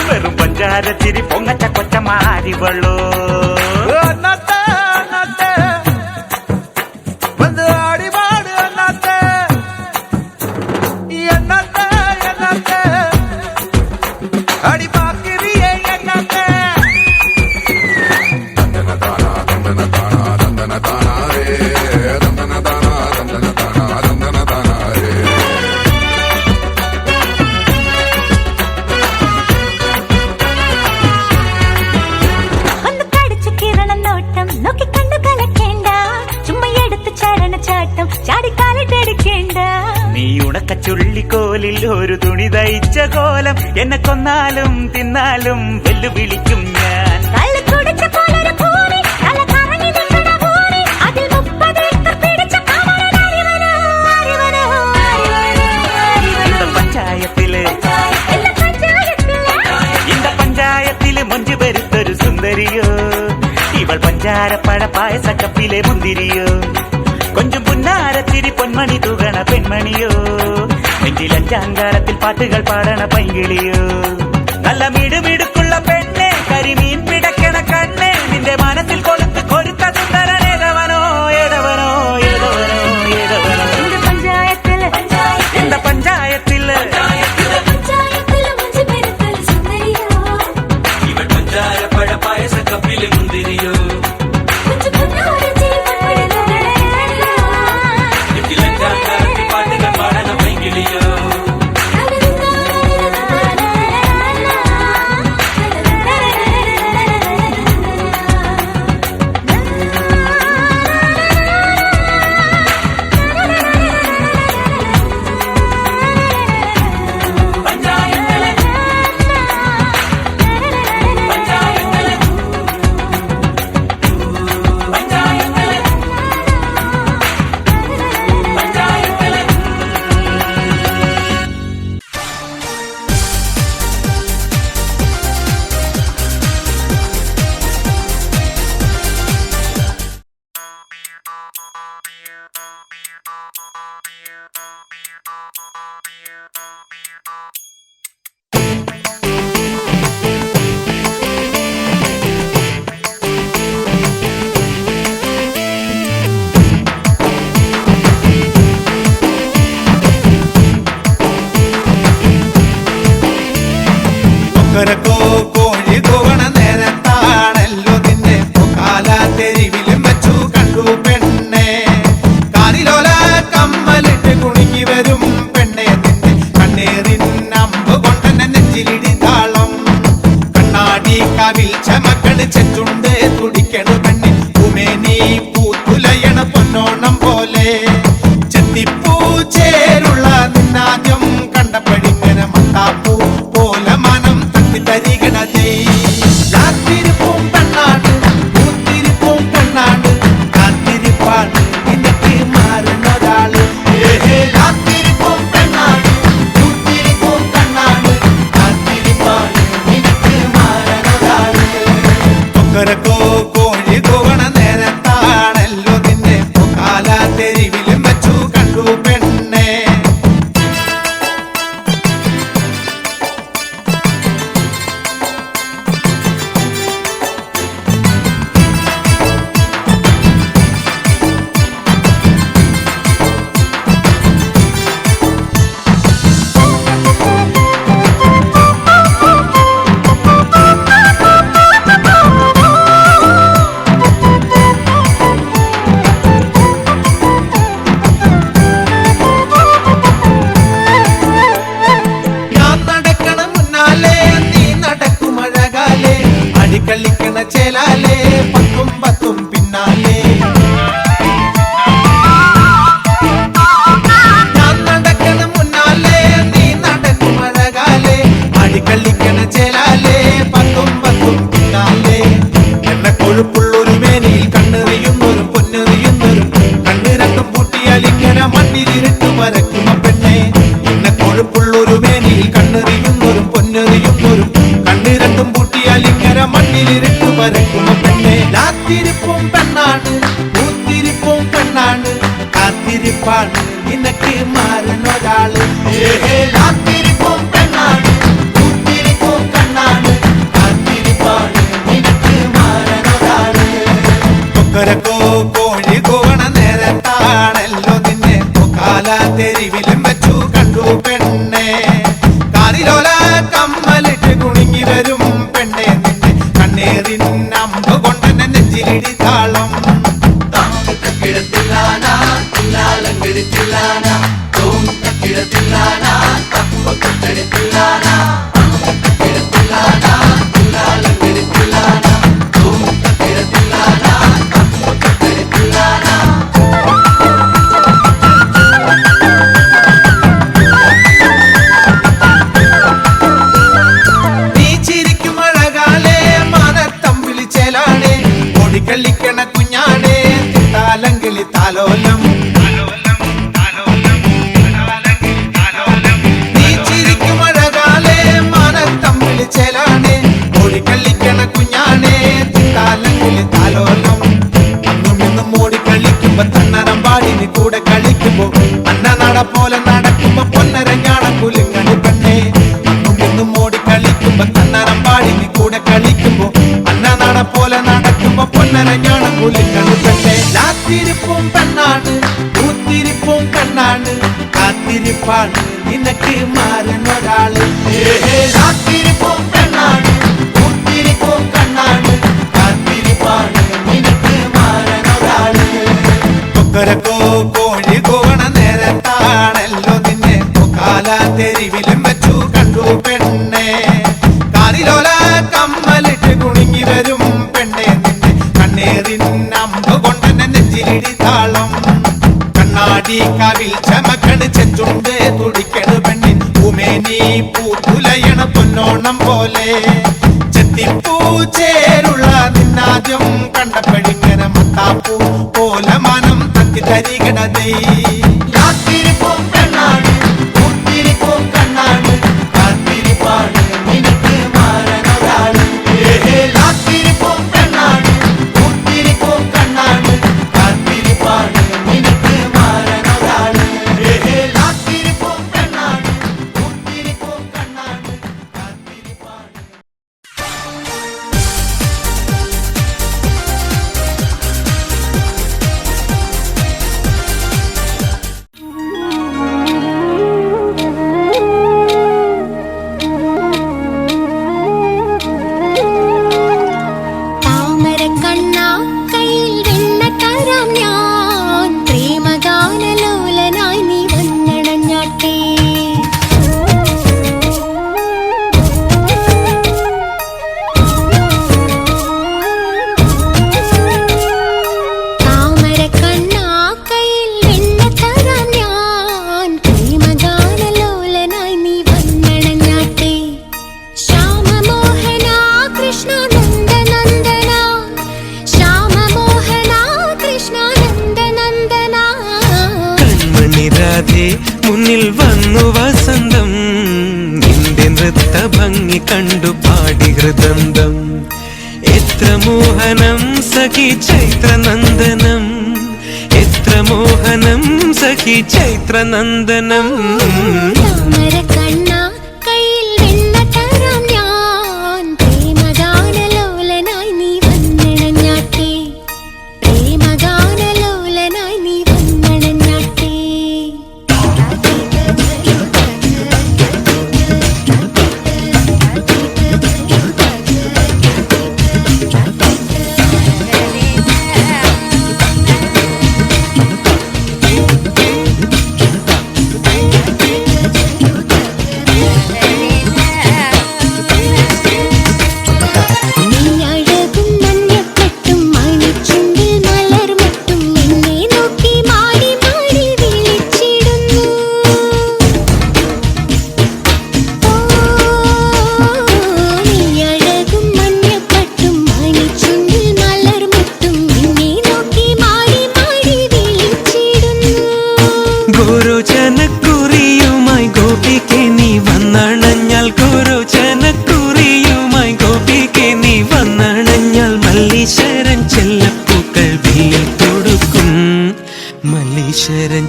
വെറും പഞ്ചാരച്ചിരി പൊങ്ങച്ച കൊച്ചമാരിവളോ ഒന്ന് കടിച്ചു കിരണം നോട്ടം നോക്കി കണ്ടു കലക്കേണ്ട ചുമ്മാ എടുത്ത് ചരണച്ചാട്ടം ചാടിക്കാലിട്ടെടുക്കേണ്ട നീ ഉണക്ക ചുള്ളിക്കോലിൽ ഒരു തുണി തയ്ച്ച കോലം എന്നെ കൊന്നാലും തിന്നാലും വെല്ലുവിളിക്കും ഞാൻ കല്ല് കുടിച്ച പോലൊരു ഭൂമി കല കറങ്ങി നിൽക്കുന്ന ഭൂമി അതിൽ 30 ഏക്കർ പിടിച്ച കാമനാരിവനോ ആരിവനോ ആരിവനോ இந்த പഞ്ചായത്തില് இந்த പഞ്ചായത്തില് മൊഞ്ചു പെരുത്തൊരു സുന്ദരിയോ ഇവൾ പഞ്ചാരപ്പഴ പായസക്കപ്പിലെ മുന്തിരിയോ കൊഞ്ചും പുന്നാരച്ചിരി പൊന്മണി തൂകണ പെൺമണിയോ നെഞ്ചിൽ അഞ്ചാങ്കാരത്തിൽ പാട്ടുകൾ പാടണ പൈങ്കിളിയോ നല്ല മിടുമിടുക്കുള്ള പെണ്ണെ കരിമീൻ പിടക്കണ കണ്ണെ നിന്റെ മനസ്സിൽ കൊളുത്ത് കൊരുത്ത സുന്ദരൻ ഏതവനോ ഏതവനോ ഏതവനോ ഏതവനോ இந்த പഞ്ചായത്തില് ഇവൾ പഞ്ചാരപ്പഴ പായസ കപ്പിലെ മുന്തിരിയോ നെഞ്ചിലഞ്ചാങ്കാരത്തിൽ പാട്ടുകൾ പാടണ പൈങ്കിളിയോ കൊക്കരക്കോ കോഴി കൂവണ നേരത്താണല്ലോ നിന്നെ കാലാ തെരുവിലും വെച്ചു കണ്ടു പെണ്ണെ കാലിലോല കമ്മലിട്ട് കുണുങ്ങി വരും പെണ്ണെ നിന്നെ കണ്ണേറിൻ അമ്പ് കൊണ്ടെന്നെ നെഞ്ചിലിടി താളം കണ്ണാടി കവിൽ ചമക്കണ് ചെറ്റുണ്ട് തുടിക്കണ് പെണ്ണെ ഉമേനി പൂത്തുലയണ പൊന്നോണം പോലെ ചെത്തിപ്പൂച്ച ചേലാലേ പത്തും പത്തും പിന്നാലെ ഞാൻ നടക്കണ മുന്നാലെ നീ നടക്കും അഴകാലേ അടിക്കള്ളിക്കണ ചേലാലേ പത്തും പത്തും പിന്നാലെ എന്നെ കൊഴുപ്പുള്ളൊരു മേനിയിൽ കണ്ണെറിയുന്നൊരു പൊന്നെറിയുന്നൊരു കണ്ണ് രണ്ടും പൂട്ടിയാലിക്കണ മണ്ണിലിരുട്ട് വരയ്ക്കും പെണ്ണെ എന്നെ കൊഴുപ്പുള്ളൊരു മേനിയിൽ കണ്ണെറിയുന്നൊരു പൊന്നെറിയുന്നൊരു കണ്ണ് രണ്ടും പൂട്ടിയാലിക്കണ മണ്ണിലിരുട്ട് വരയ്ക്കും പെണ്ണെ രാത്തിരിപ്പും പെണ്ണാണ് പൂത്തിരിപ്പും പെണ്ണാണ് കാത്തിരിപ്പാണ് നിനക്ക് മാറുന്നൊരാള് രാത്തിരിപ്പും പെണ്ണാണ് പൂത്തിരിപ്പും പെണ്ണാണ് കാത്തിരിപ്പാണ് നിനക്ക് മാറുന്നൊരാള് കൊക്കരക്കോ കോഴി കോവണ നേരത്താണല്ലോ നിന്നെ കാല തെരുവിലും വെച്ചു കണ്ടു പെണ്ണെ കാതിലോല കമ്മലിട്ട് കുണുങ്ങി വരും പെണ്ണെ നിന്നെ കണ്ണേറിൻ അമ്പ് കൊണ്ടെന്നെ നെഞ്ചിലിടി താളം നീ ചിരിക്കും അഴകാലേ മാനത്തമ്പിളി ചേലാണേ ഓടിക്കളിക്കണ കുഞ്ഞാണേ താലങ്കിളി താലോലം നീ ചിരിക്കും അഴകാലേ മാനത്തമ്പിളി ചേലാണേ ഓടിക്കളിക്കണ കുഞ്ഞാണേ താലങ്കിളി താലോലം അന്നും ഇന്നും ഓടിക്കളിക്കുമ്പോ തന്നരം പാടിന് കൂടെ കളിക്കുമ്പോ അന്ന നട പോലെ നടക്കുമ്പോ പൊന്നരഞ്ഞാണ കുലുങ്ങണി പെണ്ണേ അന്നും ഇന്നും ഓടിക്കളിക്കുമ്പോ തന്നരം പാടിന് കൂടെ കളിക്കുമ്പോ അന്ന നട പോലെ നടക്കുമ്പോ പൊന്നരഞ്ഞാണ കുലുങ്ങണി പെണ്ണേ രാത്തിരിപ്പും പെണ്ണാണ് പൂത്തിരിപ്പും പെണ്ണാണ് കാത്തിരിപ്പാണ് നിനക്ക് മാറുന്നൊരാള് രാത്തിരിപ്പും പെണ്ണാണ് പൂത്തിരിപ്പും പെണ്ണാണ് കാത്തിരിപ്പാണ് നിനക്ക് മാറുന്നൊരാള് കൊക്കരക്കോ കോഴി കോവണ നേരത്താണല്ലോ നിന്നെ കാല തെരുവിലും വെച്ചു കണ്ടു പെണ്ണെ കാതിലോല കമ്മലിട്ട് കുണുങ്ങി വരും പെണ്ണെ നിന്നെ കണ്ണേറിൻ അമ്പ് കൊണ്ടെന്നെ നെഞ്ചിലിടി താളം കണ്ണാടി കവിൽ ചമക്കണ് ചെഞ്ചുണ്ട് തുടിക്കണ് പെണ്ണിൻ ഉമേനി പൂത്തുലയണ പൊന്നോണം പോലെ ചെത്തിപ്പൂ ചേരുള്ള നിന്നാദ്യം കണ്ടപ്പഴിക്കന മത്താപ്പൂ പോലെ മനം തത്തി തരികണതേ രാത്തിരിപ്പും പെണ്ണാണ് പൂത്തിരിപ്പും കണ്ണാണ് കാത്തിരിപ്പാണ് നിനക്ക് മാറുന്നൊരാള് രാത്തിരിപ്പും പെണ്ണാണ് പൂത്തിരിപ്പും കണ്ണാണ് കാത്തിരിപ്പാണ് നിനക്ക് മാറുന്നൊരാള് രാത്തിരിപ്പും പെണ്ണാണ് പൂത്തിരിപ്പും കണ്ണാണ് കാത്തിരിപ്പാണ് താമരക്കണ്ണാ കയ്യിൽ വെണ്ണ തരാം ഞാൻ പ്രേമഗാനലോലനായി നീ വന്നണഞ്ഞാട്ടേ താമരക്കണ്ണാ കയ്യിൽ വെണ്ണ തരാം ഞാൻ പ്രേമഗാനലോലനായി നീ വന്നണഞ്ഞാട്ടേ ശ്യാമമോഹന കൃഷ്ണ നന്ദനന്ദന ശ്യാമമോഹന കൃഷ്ണ നന്ദനന്ദന കൺമണി രാധേ മുന്നിൽ വന്നു വസന്തം നിന്റെ നൃത്ത ഭംഗി കണ്ടു പാടി ഹൃദന്തം എത്ര മോഹനം സഖി ചൈത്രനന്ദനം എത്ര മോഹനം സഖി ചൈത്രനന്ദനം താമരക്കണ്ണാ കയ്യിൽ വെണ്ണ തരാം ഞാൻ പ്രേമഗാനലോലനായി നീ വന്നണഞ്ഞാട്ടേ പ്രേമഗാനലോലനായി നീ വന്നണഞ്ഞാട്ടേ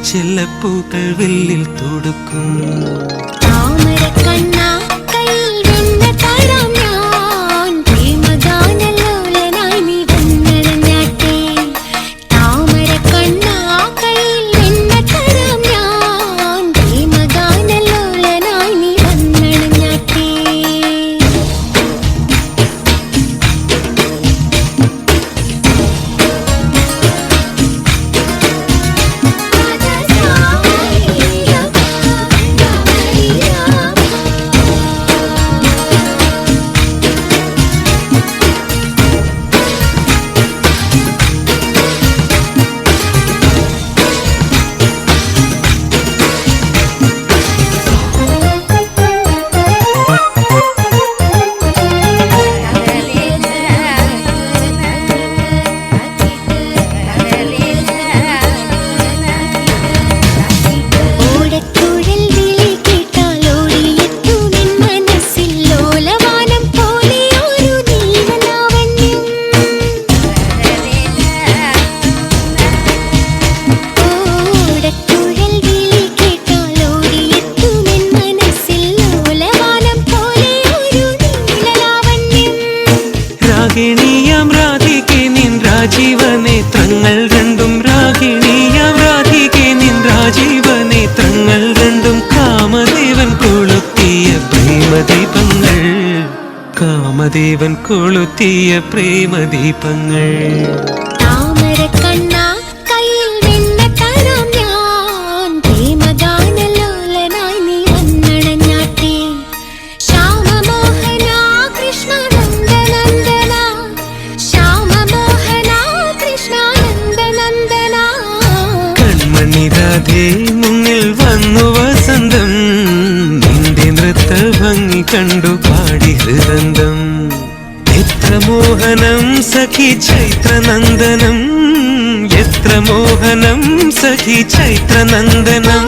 ചെല്ലപ്പൂക്കൾ വെല്ലിൽ തൊടുക്കും. രാഗിണിയാം രാധികെ നിൻ രാജീവനേത്രങ്ങൾ രണ്ടും രാഗിണിയാം രാധികെ നിൻ രാജീവനേത്രങ്ങൾ രണ്ടും കാമദേവൻ കൊളുത്തിയ പ്രേമദീപങ്ങൾ, കാമദേവൻ കൊളുത്തിയ പ്രേമദീപങ്ങൾ. മുന്നിൽ വന്നു വസന്തം, നിന്റെ നൃത്ത ഭംഗി കണ്ടു പാടി ഹൃദന്തം. എത്ര മോഹനം സഖി ചൈത്രനന്ദനം, എത്ര മോഹനം സഖി ചൈത്രനന്ദനം.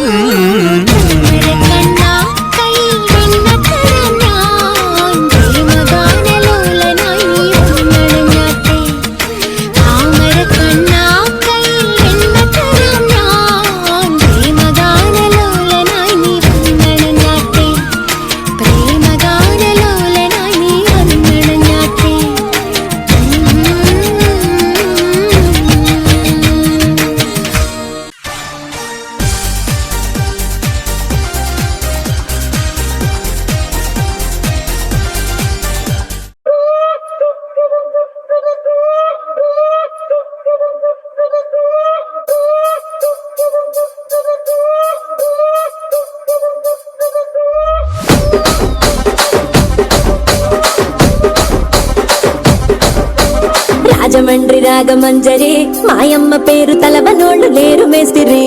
రాజమండ్రి రాగమంజరి మాయమ్మ పేరు తలవనోళ్ళు లేరు మేస్తిరి.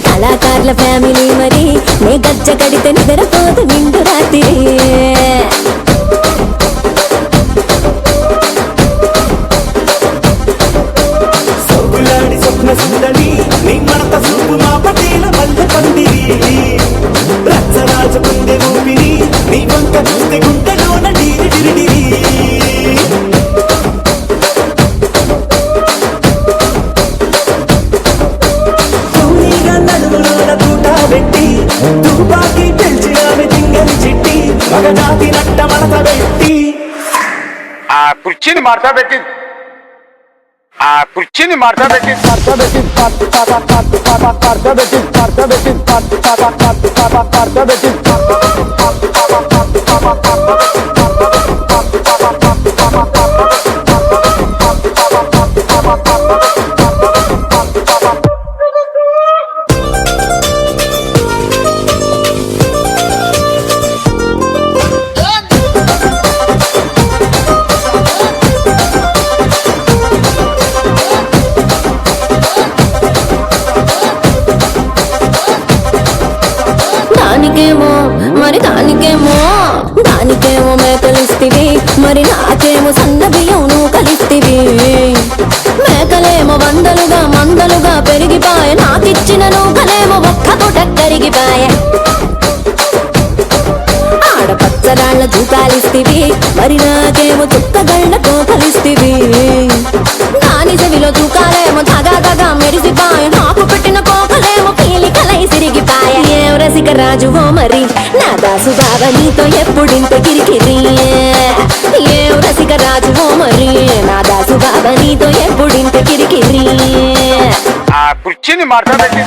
కళాకారుల ఫ్యామిలీ మరి నే గజ్జ కడితే నిద్రపోదు నిండు రాత్రి. సొగులాడి స్వప్న సుందరి నీ మడత చూపు మా పటేల మల్లె పందిరి. రచ్చరాజ గుండె ఊపిరి నీ వంక చూస్తే గుండెలోన డీరి డిరిడిరి. తుపాకి పెంచినామె జింగని చిట్టి మగజాతి నట్ట మడత పెట్టి. ఆ కుర్చీని మార్చ పెట్టి దానికేమో మేకలిస్తివి, మరి నాకేమో సన్న బియ్యం నువ్వు కలిస్తివి. మేకలేమో వందలుగా మందలుగా పెరిగిపాయ, నాకిచ్చిన నూకలేమో ఒక్కతో టక్కరిగిపాయ. ఆడపచ్చరాళ్ల జూకాలిస్తివి, మరి నాకేమో చుక్కగళ్ళతో కలిస్తివి. దాని చెవిలో తూకాలేమో తగా తగా మెరిసిపాయ, నాకు పెట్టిన కోకలే బాబా నీతో ఎప్పుడింత కిరికిరి ఏం రసిక రాజువో మరి నా దాసు బాబా నీతో ఎప్పుడింత కిరికిరి ఆ కుర్చీని మార్చబెట్టి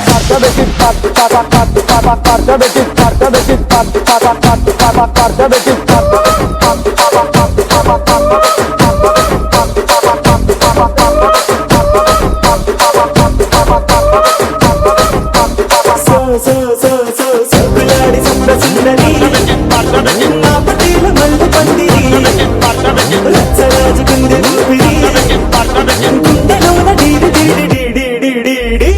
సబ్బులాడి సప్న సుందరి నా పటేల మల్లె పందిరి రచ్చరాజు గుండె ఊపిరి గుండెలోన డీడి డీడి డీడి డీడి డీ.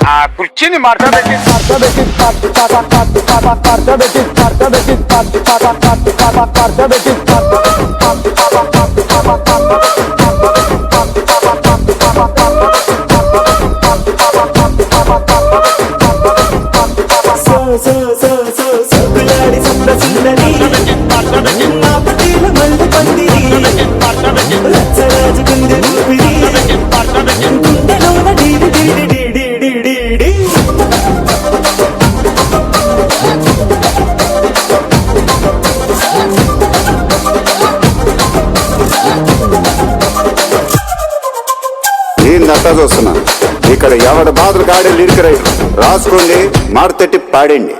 ఆ కుర్చీని మార్చబెట్టి సబ్బులాడి సప్న సుందరి నా పటేల మల్లె పందిరి రచ్చరాజు గుండె ఊపిరి గుండెలోన డీడి డీడి డీడి డీడి డీ. ఏందంతా చూస్తున్నా ఇక్కడ ఎవడ బాధలు కాడే లిరిక్ రైటర్ రాసుకోండి మాడతెట్టి పాడండి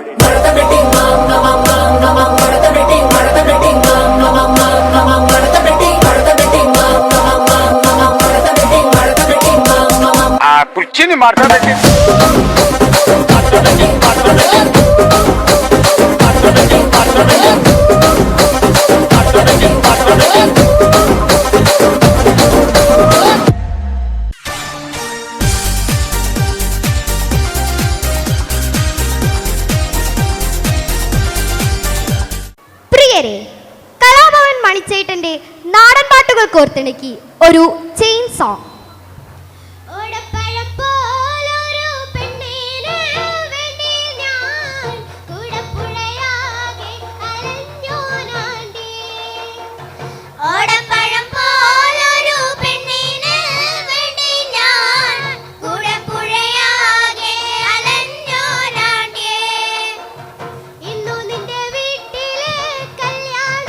ఆ కుర్చీని మార్చబెట్టి പ്രിയരെ, കലാഭവൻ മണിച്ചേട്ടന്റെ നാടൻ പാട്ടുകൾ കോർത്തിണക്കി ഒരു ചെയിൻ സോങ്. കല്യാണ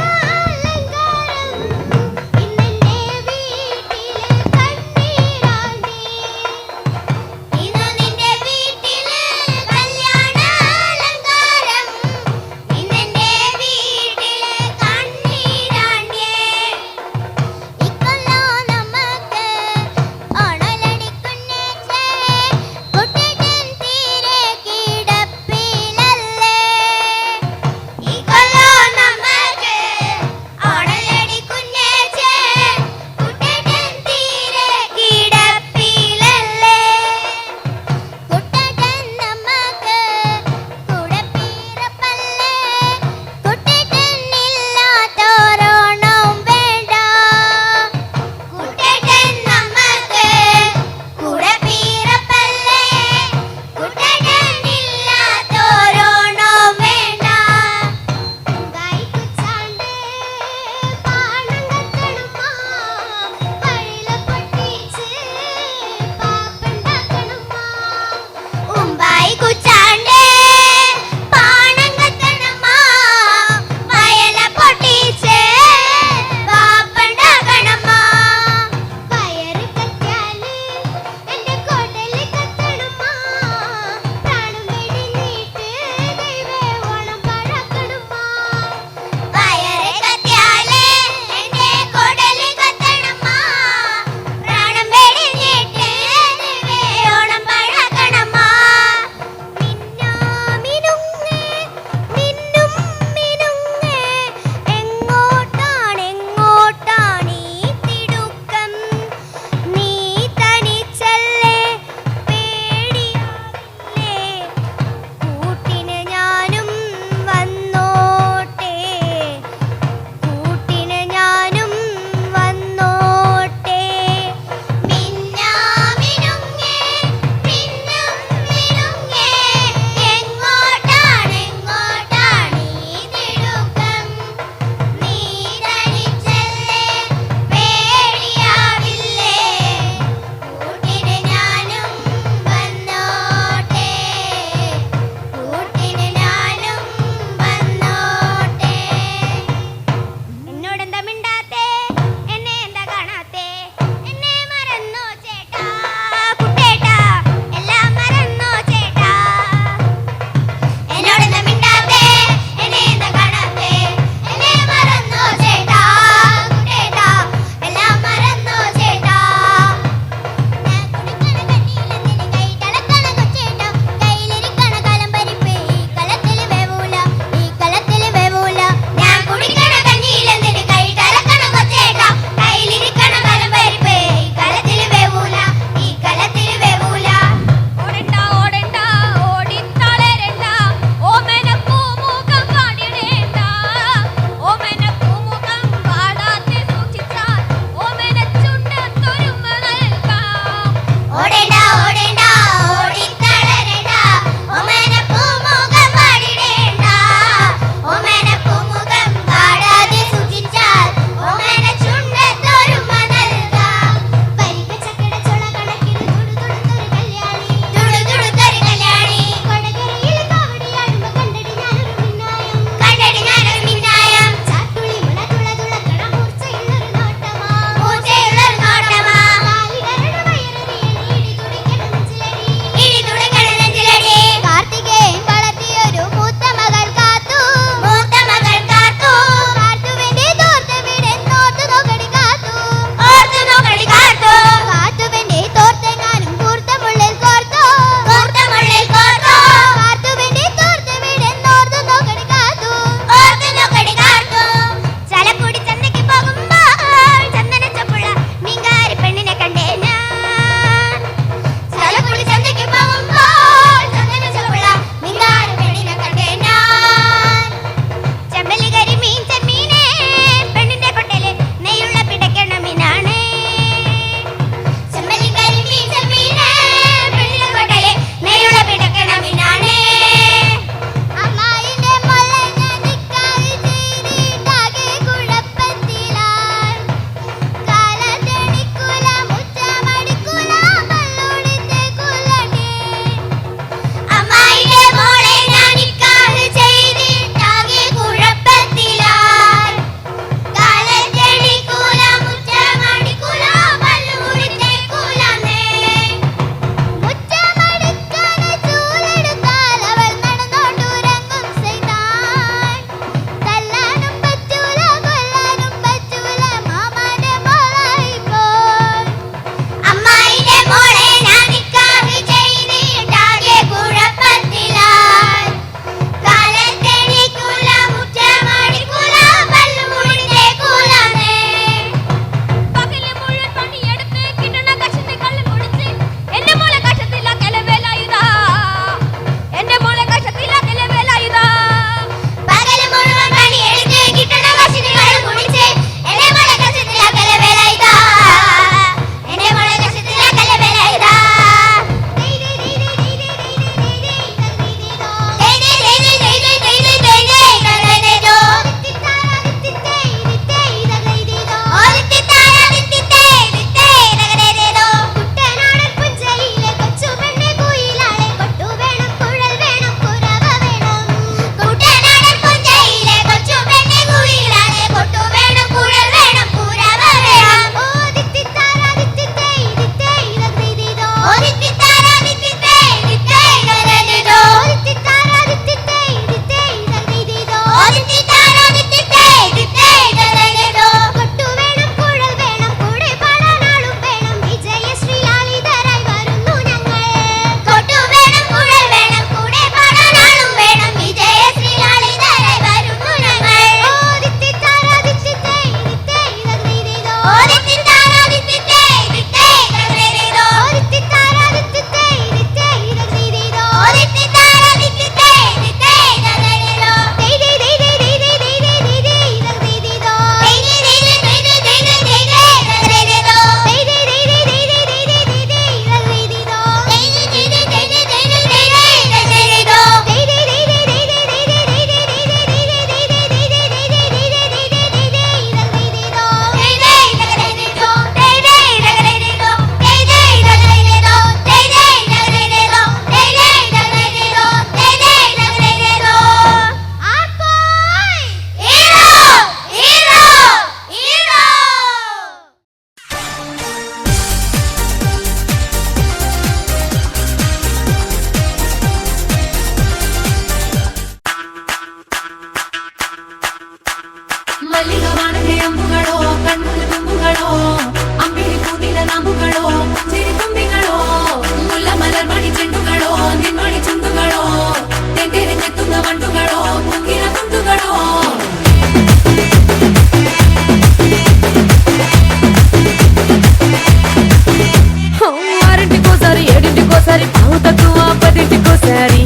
ఓసారి పావు తక్కువ పదింటికోసారి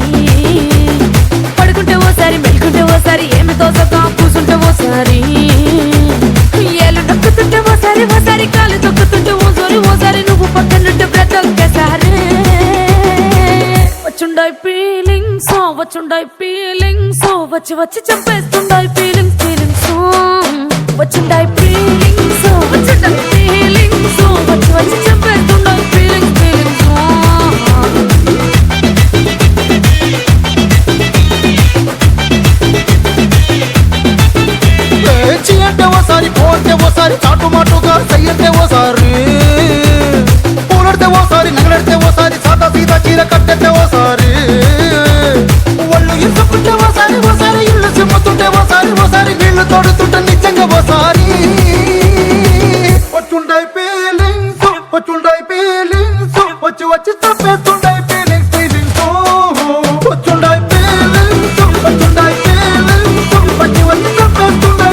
పడుకుంటే ఓసారి మెలుకుంటే ఓసారి ఏమి తోసక కూసుంటే ఓసారి ఏళ్ళు నొక్కుతుంటే ఓసారి ఓసారి కాలు తొక్కుతుంటే ఓసారి నువ్వు పక్కనుంటే బ్రతొక్కసారి వచ్చుండాయి ఫీలింగ్స్ వచ్చి వచ్చి చంపేస్తుండాయి ఫీలింగ్స్ వచ్చుండాయి ఫీలింగ్స్ వచ్చి వచ్చి చంపేస్తుండాయి ఫీలింగ్స్ అంటే ఓసారి పోతే ఓసారి చాటు మాటుగా సయ్యంటే ఓసారి పూలడితే ఓసారి నగలడితే ఓసారి సాదా సీదా చీర కట్టెతే ఓసారి ఒళ్ళు ఇసుకుంటే ఓసారి ఇల్లు సిమ్ముతుంటే ఓసారి వీళ్ళు తోడుతుంటే నిజంగా ఓసారి వచ్చుండాయి ఫీలింగ్స్ వచ్చి వచ్చి తప్పేస్తుండాయి ఫీలింగ్స్ వచ్చుండాయి ఫీలింగ్స్ వచ్చి వచ్చి తప్పేస్తుండాయి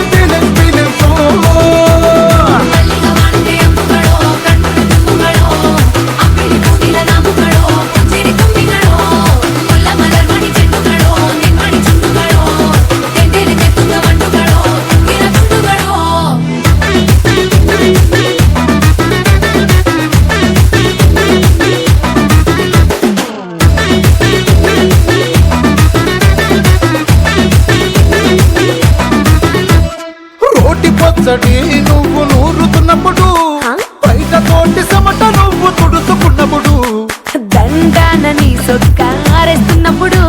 పచ్చడి నువ్వు నూరుతున్నప్పుడు బయట తోటి సమట నువ్వు తుడుచుకున్నప్పుడు దండాన నీ సొక్కారేస్తున్నప్పుడు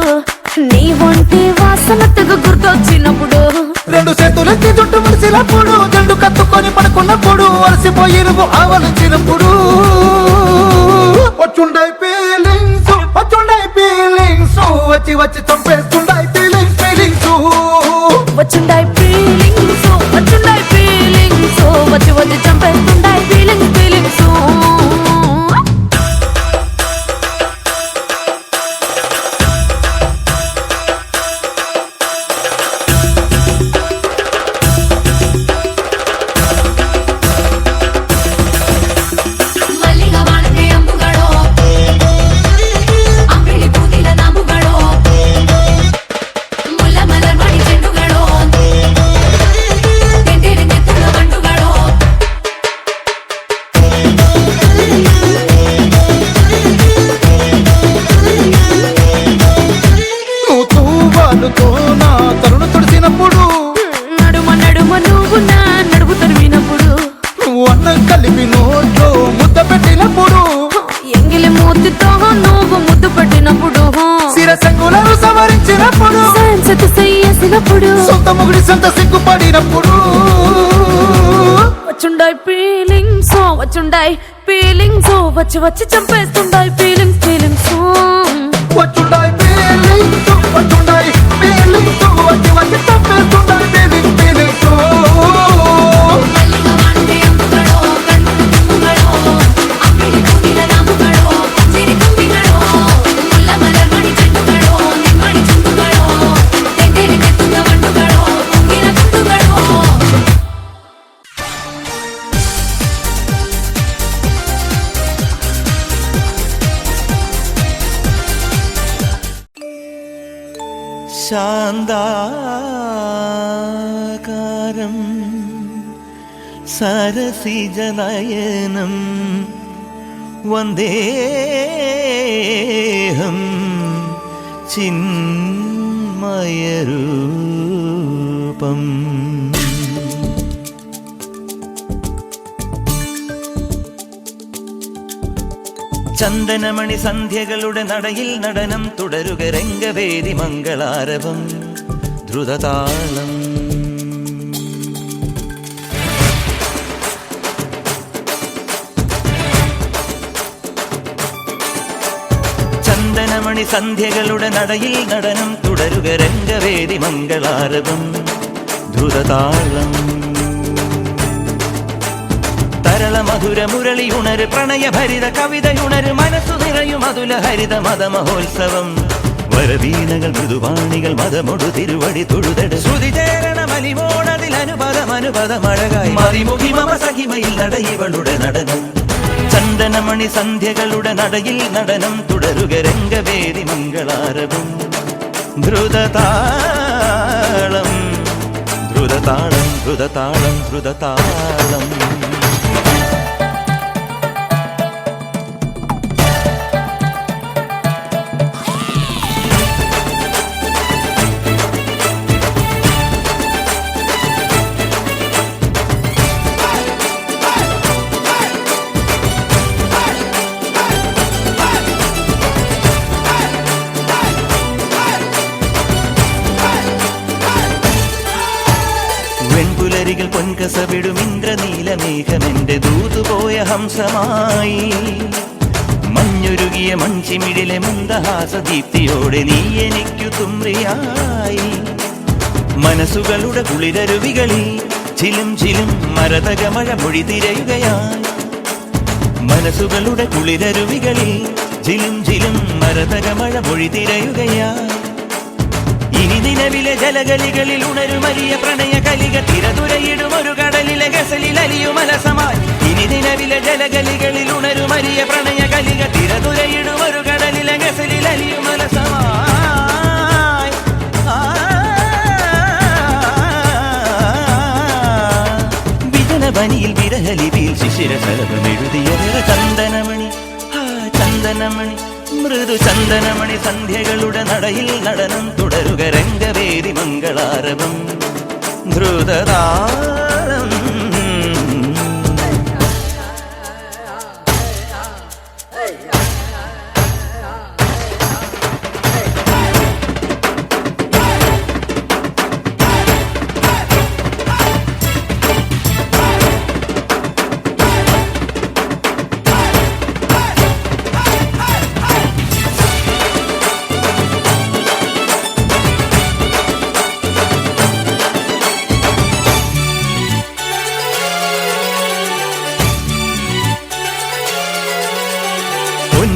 నీ ఒంటి వాసన తెగ గుర్తొచ్చినప్పుడు రెండు చేతులెత్తి జుట్టు ముడిసినప్పుడు జండు కత్తుకొని పడుకున్నప్పుడు అలసిపోయి నువ్వు ఆవలించినప్పుడు వచ్చుండాయి ఫీలింగ్స్ వచ్చి వచ్చి చంపేస్తుండాయి ఫీలింగ్స్ వచ్చుండాయి ఫీలింగ్స్ వచ్చి వచ్చి చంపేస్తుండాయి ఫీలింగ్స్ నా తరుణ తుడిసినప్పుడు నడుమ నువ్వు నా నడుపు తరిమినప్పుడు నువ్వు అన్నం కలిపి నోట్లో ముద్ద పెట్టినప్పుడు ఎంగిలి మూతితో నువ్వు ముద్దు పెట్టినప్పుడు శిరసంగులను సవరించినప్పుడు చేసినప్పుడు సొంత ముగుడి సొంత సిగ్గుపడినప్పుడు వచ్చుండాయి ఫీలింగ్స్ వచ్చి వచ్చి చంపేస్తుండాయి ఫీలింగ్స్ వచ్చుండాయి ఫీలింగ్స్ వచ్చి వచ్చి చంపేస్తుండాయి ఫీలింగ్స్ శాందాకారం సరసిజనయనం వందేహం ചിന്മയരൂപം ചന്ദനമണി സന്ധ്യകളുടെ നടയിൽ നടനം തുടരുക രംഗവേദി മംഗളാരവം ദ്രുതതാളം ചന്ദനമണി സന്ധ്യകളുടെ നടയിൽ നടനം തുടരുക രംഗവേദി മംഗളാരവം ദ്രുതതാളം തരള മധുര മുരളിയുണര് പ്രണയഭരിത കവിതയുണര് മനസ്സു നിറയും അതുല ഹരിത മതമഹോത്സവം വരവീണകൾ മൃദുവാണികൾ മതമൊടു തിരുവടി തൊഴുതട് ശ്രുതി ചേരണ മലിമോണതിൽ അനുപദമഴകായി മതിമുഖി മമ സഹിമയിൽ നട ഇവളുടെ നടനം ചന്ദ ചന്ദനമണി സന്ധ്യകളുടെ നടയിൽ നടനം തുടരുക രംഗവേദി മംഗളാരവം ധ്രുതതാളം ധ്രുതതാളം ധ്രുതതാളം ധ്രുതതാളം വെൺപുലരികൾ പൊൻകസവിടും ഇന്ദ്രനീലമേഘമെന്റെ ദൂതുപോയ ഹംസമായി മഞ്ഞുരുകിയ മൺചിമിഴിലെ മന്ദഹാസദീപ്തിയോടെ നീ എനിക്കു തുമ്രിയായി മനസ്സുകളുടെ കുളിരരുവികളിൽ ചിലും ചിലും മരതകമഴ മൊഴി തിരയുകയായി മനസ്സുകളുടെ കുളിരരുവികളിൽ ചിലും ചിലും മരതകമഴ മൊഴി തിരയുകയായി ഇനി നിലവിലെ ജലഗലികളിൽ ഉണരുമലിയ പ്രണയ കലിക തിരതുരയിടും ഒരു കടലിലെ ഗസലിൽ അലിയുമലസമായി ഇനി നിലവിലെ ജലഗലികളിൽ ഉണരുമലിയ പ്രണയ കലിക തിരതുരയിടും ഒരു കടലിലെ ഗസലിൽ അലിയുമലസമായി വിജനവനിയിൽ വിരഹലിപിയിൽ ശിശിരശലഭം എഴുതിയ ചന്ദനമണി ചന്ദനമണി മൃദു ചന്ദനമണി സന്ധ്യകളുടെ നടയിൽ നടനം തുടരുക രംഗവേദി മംഗളാരവം ധ്രുതതാളം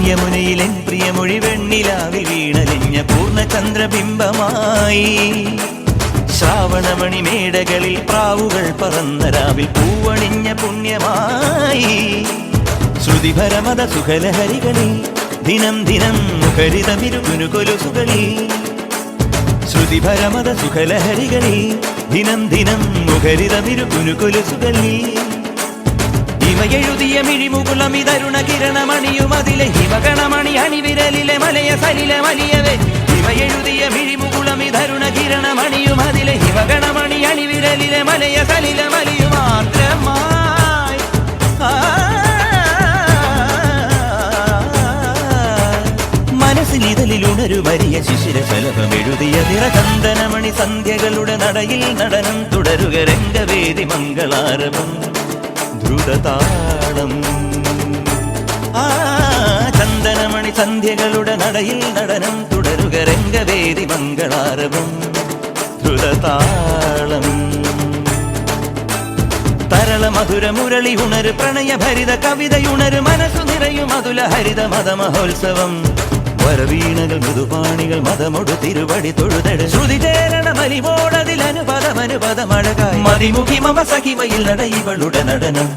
യമുനയിലെൻ പ്രിയമൊഴി വെണ്ണിലാവിൽ വീണലിഞ്ഞ പൂർണ്ണചന്ദ്രബിംബമായി ശ്രാവണമണി മേടകളിൽ പ്രാവുകൾ പറന്ന രാവിൽ പൂവണിഞ്ഞ പുണ്യമായി ശ്രുതിഭരമത സുഖലഹരികളിൽ ദിനം ദിനം മുഖരിതമിരുകുനു കൊലുസുകളിൽ ശ്രുതിഭരമത സുഖലഹരികളിൽ ദിനം ദിനം മുഖരിതമിരുകുനു കൊലുസുകളിൽ ഹിമയെഴുതിയ മിഴിമുകുളമിതരുണ കിരണമണിയുമതിലെ ഹിമഗണമണി അണിവിരലിലെ മലയ സലിലെ മലിയവേ ഹിമയെഴുതിയ മിഴിമുകുളമിതരുണ കിരണമണിയുമതിലെ ഹിമഗണമണി അണിവിരലിലെ മലയ സലിലെ മലിയു മാത്രമായി മനസ്സിലിതലിലുണരു മരിയ ശിശിരശലഭം എഴുതിയ നിറചന്ദനമണി സന്ധ്യകളുടെ നടയിൽ നടനം തുടരുക രംഗവേദി മംഗളാരവം ധ്രുതതാളം ചന്ദനമണി സന്ധ്യകളുടെ നടയിൽ നടനം തുടരുക രംഗവേദി മംഗളാരവം ധ്രുതതാളം തരള മധുര മുരളി ഉണര് പ്രണയഭരിത കവിതയുണര് മനസ്സു നിറയും അതുല ഹരിത മതമഹോത്സവം വരവീണകൾ മൃദുപാണികൾ മതമൊടു തിരുവടി തൊഴുതട് ശ്രുതി ചേരണ മലിമോടതിലനുപദമനുപദമഴകായി മതിമുഖി മമ സഖിമയിൽ നടയിവളുടെ നടനം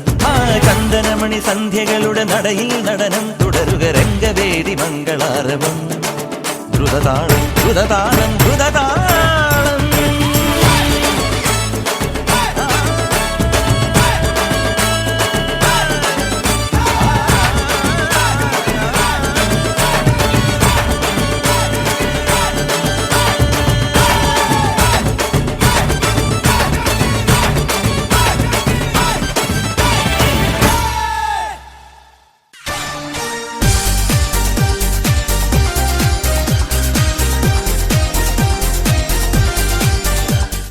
ചന്ദനമണി സന്ധ്യകളുടെ നടയിൽ നടനം തുടരുക രംഗവേദി മംഗളാരവം ധ്രുതതാളം ധ്രുതതാളം ധ്രുതതാളം